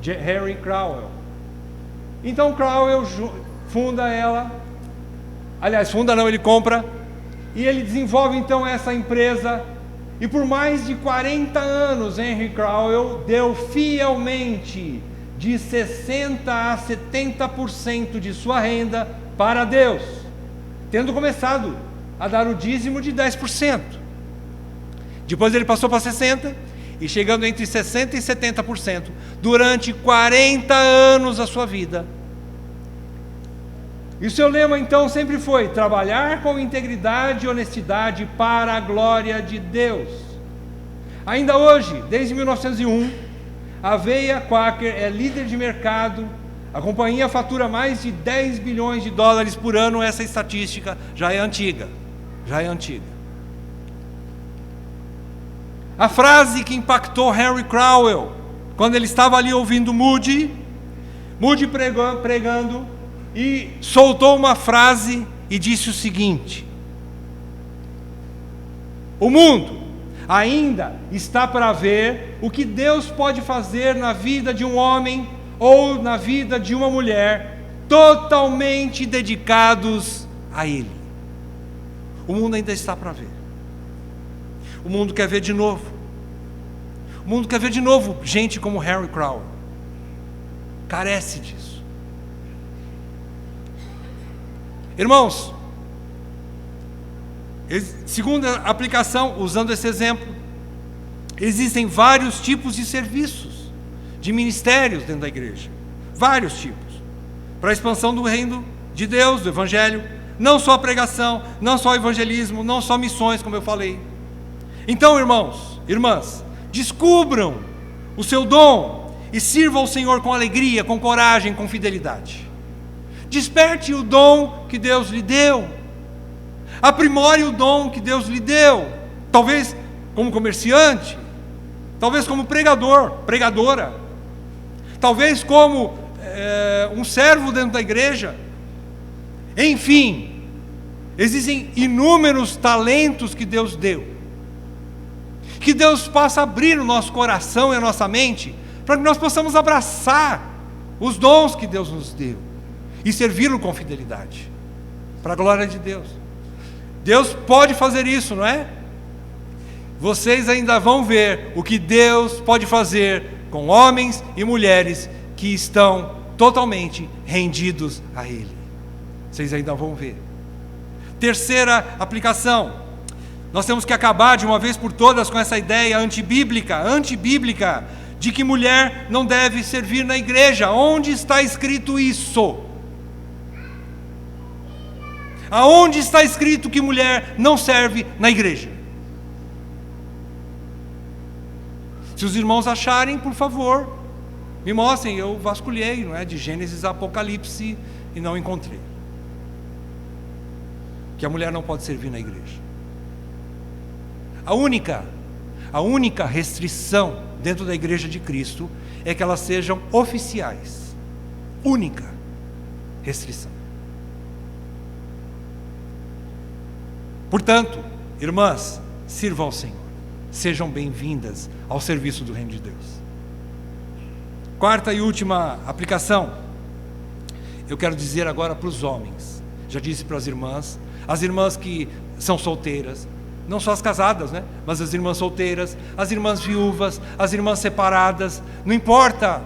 Henry Crowell. Então Crowell funda ela, aliás, funda não, ele compra, e ele desenvolve então essa empresa, e por mais de 40 anos Henry Crowell deu fielmente de 60% a 70% de sua renda para Deus, tendo começado a dar o dízimo de 10%. Depois ele passou para 60%, e chegando entre 60% e 70%, durante 40 anos da sua vida. E o seu lema então sempre foi: trabalhar com integridade e honestidade para a glória de Deus. Ainda hoje, desde 1901, a aveia Quaker é líder de mercado. A companhia fatura mais de 10 bilhões de dólares por ano. Essa estatística já é antiga. A frase que impactou Henry Crowell, quando ele estava ali ouvindo Moody pregando, e soltou uma frase e disse o seguinte: o mundo ainda está para ver o que Deus pode fazer na vida de um homem ou na vida de uma mulher totalmente dedicados a Ele. O mundo ainda está para ver. O mundo quer ver de novo. O mundo quer ver de novo gente como Henry Crowell. Carece disso. Irmãos, segunda aplicação, usando esse exemplo, existem vários tipos de serviços, de ministérios dentro da igreja. Vários tipos. Para a expansão do reino de Deus, do Evangelho. Não só a pregação, não só o evangelismo, não só missões, como eu falei. Então, irmãos, irmãs, descubram o seu dom e sirvam ao Senhor com alegria, com coragem, com fidelidade. Desperte o dom que Deus lhe deu. Aprimore o dom que Deus lhe deu. Talvez como comerciante, talvez como pregador, pregadora, talvez como um servo dentro da igreja. Enfim, existem inúmeros talentos que Deus deu. Que Deus possa abrir o nosso coração e a nossa mente, para que nós possamos abraçar os dons que Deus nos deu e servi-lo com fidelidade, para a glória de Deus. Deus pode fazer isso, não é? Vocês ainda vão ver o que Deus pode fazer com homens e mulheres que estão totalmente rendidos a Ele. Vocês ainda vão ver. Terceira aplicação: nós temos que acabar de uma vez por todas com essa ideia antibíblica de que mulher não deve servir na igreja. Onde está escrito isso? Aonde está escrito que mulher não serve na igreja? Se os irmãos acharem, por favor, me mostrem. Eu vasculhei, não é, de Gênesis a Apocalipse, e não encontrei que a mulher não pode servir na igreja. A única restrição dentro da igreja de Cristo é que elas sejam oficiais. Única. restrição. Portanto, irmãs, sirvam ao Senhor. Sejam bem-vindas ao serviço do Reino de Deus. Quarta e última aplicação. Eu quero dizer agora para os homens. Já disse para as irmãs que são solteiras, não só as casadas, né? Mas as irmãs solteiras, as irmãs viúvas, as irmãs separadas, não importa,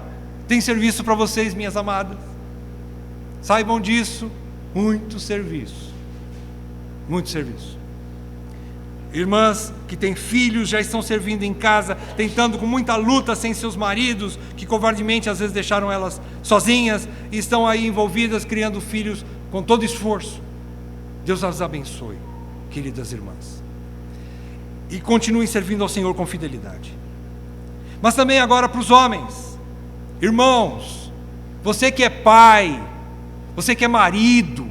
tem serviço para vocês, minhas amadas. Saibam disso, muito serviço. Muito serviço. Irmãs que têm filhos, já estão servindo em casa, tentando com muita luta sem seus maridos, que covardemente às vezes deixaram elas sozinhas, e estão aí envolvidas, criando filhos com todo esforço. Deus as abençoe, queridas irmãs. E continuem servindo ao Senhor com fidelidade. Mas também agora para os homens. Irmãos, você que é pai, você que é marido,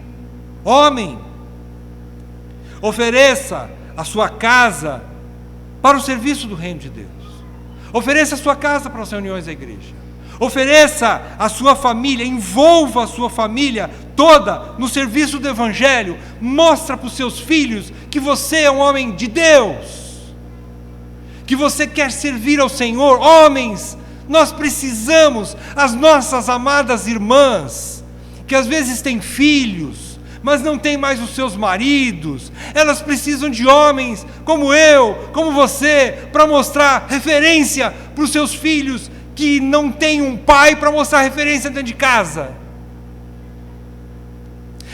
homem, ofereça a sua casa para o serviço do Reino de Deus. Ofereça a sua casa para as reuniões da igreja. Ofereça a sua família, envolva a sua família toda no serviço do Evangelho. Mostra para os seus filhos que você é um homem de Deus, que você quer servir ao Senhor. Homens, nós precisamos, as nossas amadas irmãs, que às vezes têm filhos, mas não têm mais os seus maridos, elas precisam de homens como eu, como você, para mostrar referência para os seus filhos, que não têm um pai para mostrar referência dentro de casa.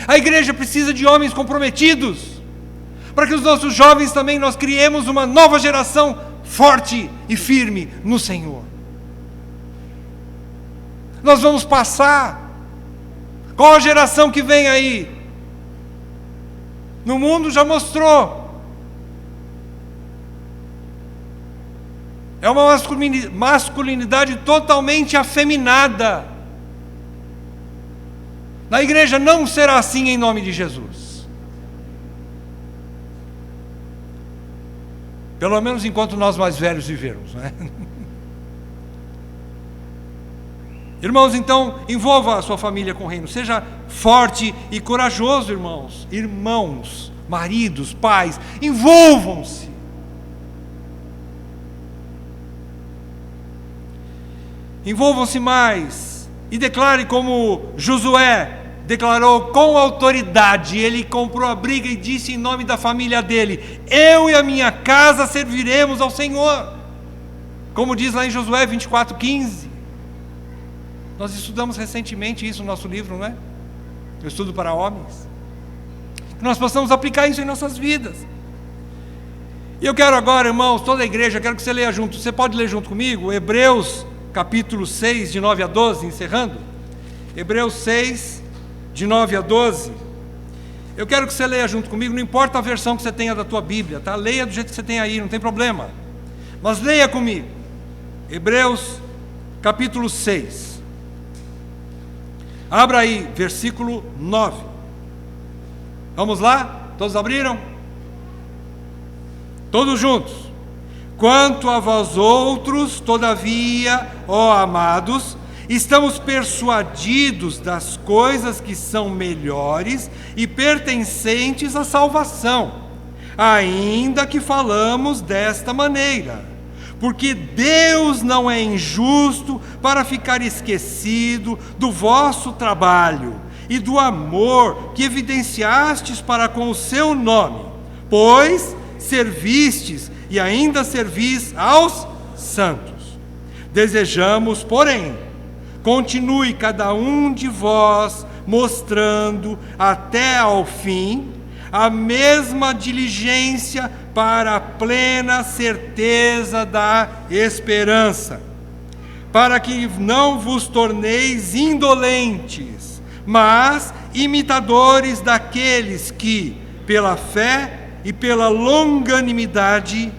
A igreja precisa de homens comprometidos, para que os nossos jovens também, nós criemos uma nova geração forte e firme no Senhor. Nós vamos passar. Qual a geração que vem aí? No mundo já mostrou. É uma masculinidade totalmente afeminada. Na igreja não será assim em nome de Jesus. Pelo menos enquanto nós mais velhos vivermos, não é? Irmãos, então, envolva a sua família com o reino. Seja forte e corajoso, irmãos. Irmãos, maridos, pais, envolvam-se. Envolvam-se mais. E declare como Josué declarou com autoridade. Ele comprou a briga e disse em nome da família dele: eu e a minha casa serviremos ao Senhor. Como diz lá em Josué 24:15. Nós estudamos recentemente isso no nosso livro, não é? Eu estudo para homens. Que nós possamos aplicar isso em nossas vidas. E eu quero agora, irmãos, toda a igreja, quero que você leia junto. Você pode ler junto comigo? Hebreus capítulo 6, de 9 a 12, encerrando. Hebreus 6, de 9 a 12. Eu quero que você leia junto comigo, não importa a versão que você tenha da tua Bíblia, tá? Leia do jeito que você tem aí, não tem problema. Mas leia comigo. Hebreus capítulo 6. Abra aí, versículo 9. Vamos lá? Todos abriram? Todos juntos. Quanto a vós outros, todavia, ó amados, estamos persuadidos das coisas que são melhores e pertencentes à salvação, ainda que falamos desta maneira. Porque Deus não é injusto para ficar esquecido do vosso trabalho e do amor que evidenciastes para com o seu nome, pois servistes e ainda servis aos santos. Desejamos, porém, continue cada um de vós mostrando até ao fim a mesma diligência para a plena certeza da esperança, para que não vos torneis indolentes, mas imitadores daqueles que, pela fé e pela longanimidade,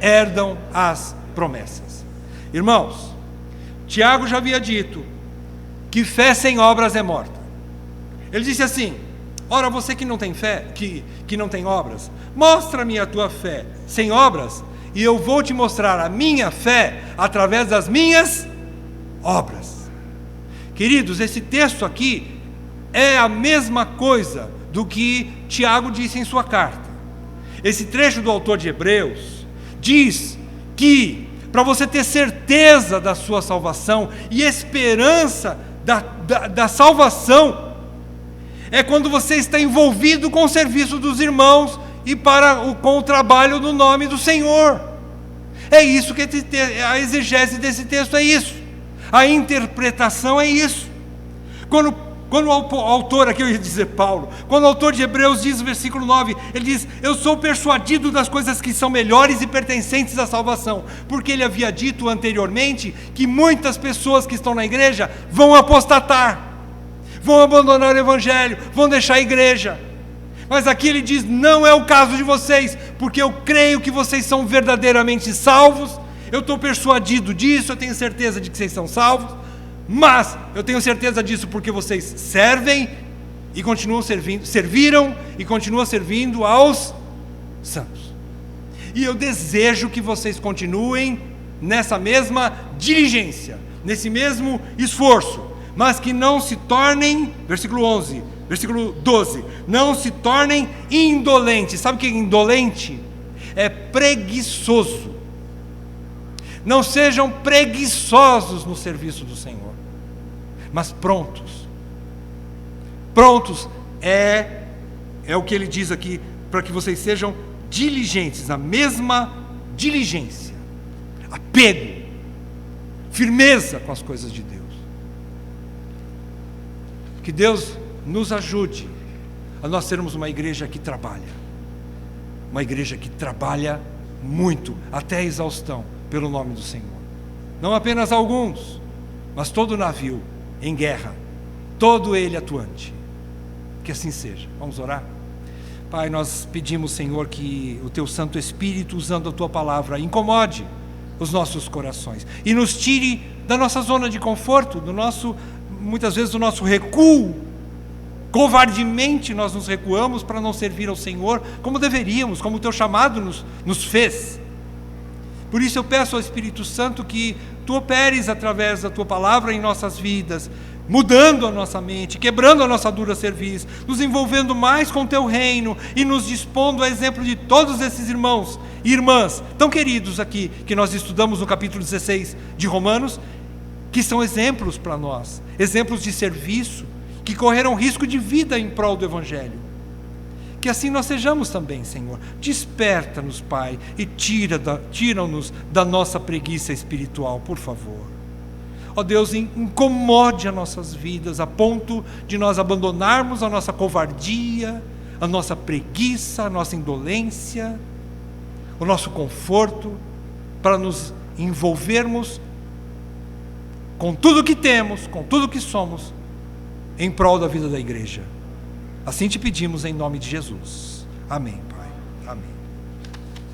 herdam as promessas. Irmãos, Tiago já havia dito que fé sem obras é morta. Ele disse assim: ora, você que não tem fé, que não tem obras, mostra-me a tua fé sem obras, e eu vou te mostrar a minha fé através das minhas obras. Queridos, esse texto aqui é a mesma coisa do que Tiago disse em sua carta. Esse trecho do autor de Hebreus diz que para você ter certeza da sua salvação e esperança da salvação, é quando você está envolvido com o serviço dos irmãos e com o trabalho no nome do Senhor. É isso que a exegese desse texto é isso. A interpretação é isso. Quando o autor, aqui eu ia dizer Paulo, quando o autor de Hebreus diz no versículo 9, ele diz: eu sou persuadido das coisas que são melhores e pertencentes à salvação, porque ele havia dito anteriormente que muitas pessoas que estão na igreja vão apostatar, vão abandonar o evangelho, vão deixar a igreja. Mas aqui ele diz: não é o caso de vocês, porque eu creio que vocês são verdadeiramente salvos, eu estou persuadido disso, eu tenho certeza de que vocês são salvos, mas eu tenho certeza disso porque vocês servem e continuam serviram e continuam servindo aos santos. E eu desejo que vocês continuem nessa mesma diligência, nesse mesmo esforço, mas que não se tornem, versículo 12, não se tornem indolentes. Sabe o que é indolente? É preguiçoso. Não sejam preguiçosos no serviço do Senhor, mas prontos. Prontos é o que ele diz aqui, para que vocês sejam diligentes, a mesma diligência, apego, firmeza com as coisas de Deus. Que Deus nos ajude a nós sermos uma igreja que trabalha, uma igreja que trabalha muito, até a exaustão, pelo nome do Senhor. Não apenas alguns, mas todo navio em guerra, todo ele atuante. Que assim seja. Vamos orar? Pai, nós pedimos, Senhor, que o Teu Santo Espírito, usando a Tua palavra, incomode os nossos corações e nos tire da nossa zona de conforto, muitas vezes do nosso recuo. Covardemente nós nos recuamos para não servir ao Senhor como deveríamos, como o Teu chamado nos fez. Por isso eu peço ao Espírito Santo que Tu operes através da Tua palavra em nossas vidas, mudando a nossa mente, quebrando a nossa dura cerviz, nos envolvendo mais com o Teu reino e nos dispondo a exemplo de todos esses irmãos e irmãs tão queridos aqui, que nós estudamos no capítulo 16 de Romanos, que são exemplos para nós, exemplos de serviço, que correram risco de vida em prol do Evangelho. Que assim nós sejamos também, Senhor. Desperta-nos, Pai, e tira-nos da nossa preguiça espiritual, por favor. Ó Deus, incomode as nossas vidas, a ponto de nós abandonarmos a nossa covardia, a nossa preguiça, a nossa indolência, o nosso conforto, para nos envolvermos com tudo que temos, com tudo que somos, em prol da vida da igreja. Assim te pedimos em nome de Jesus. Amém, Pai. Amém.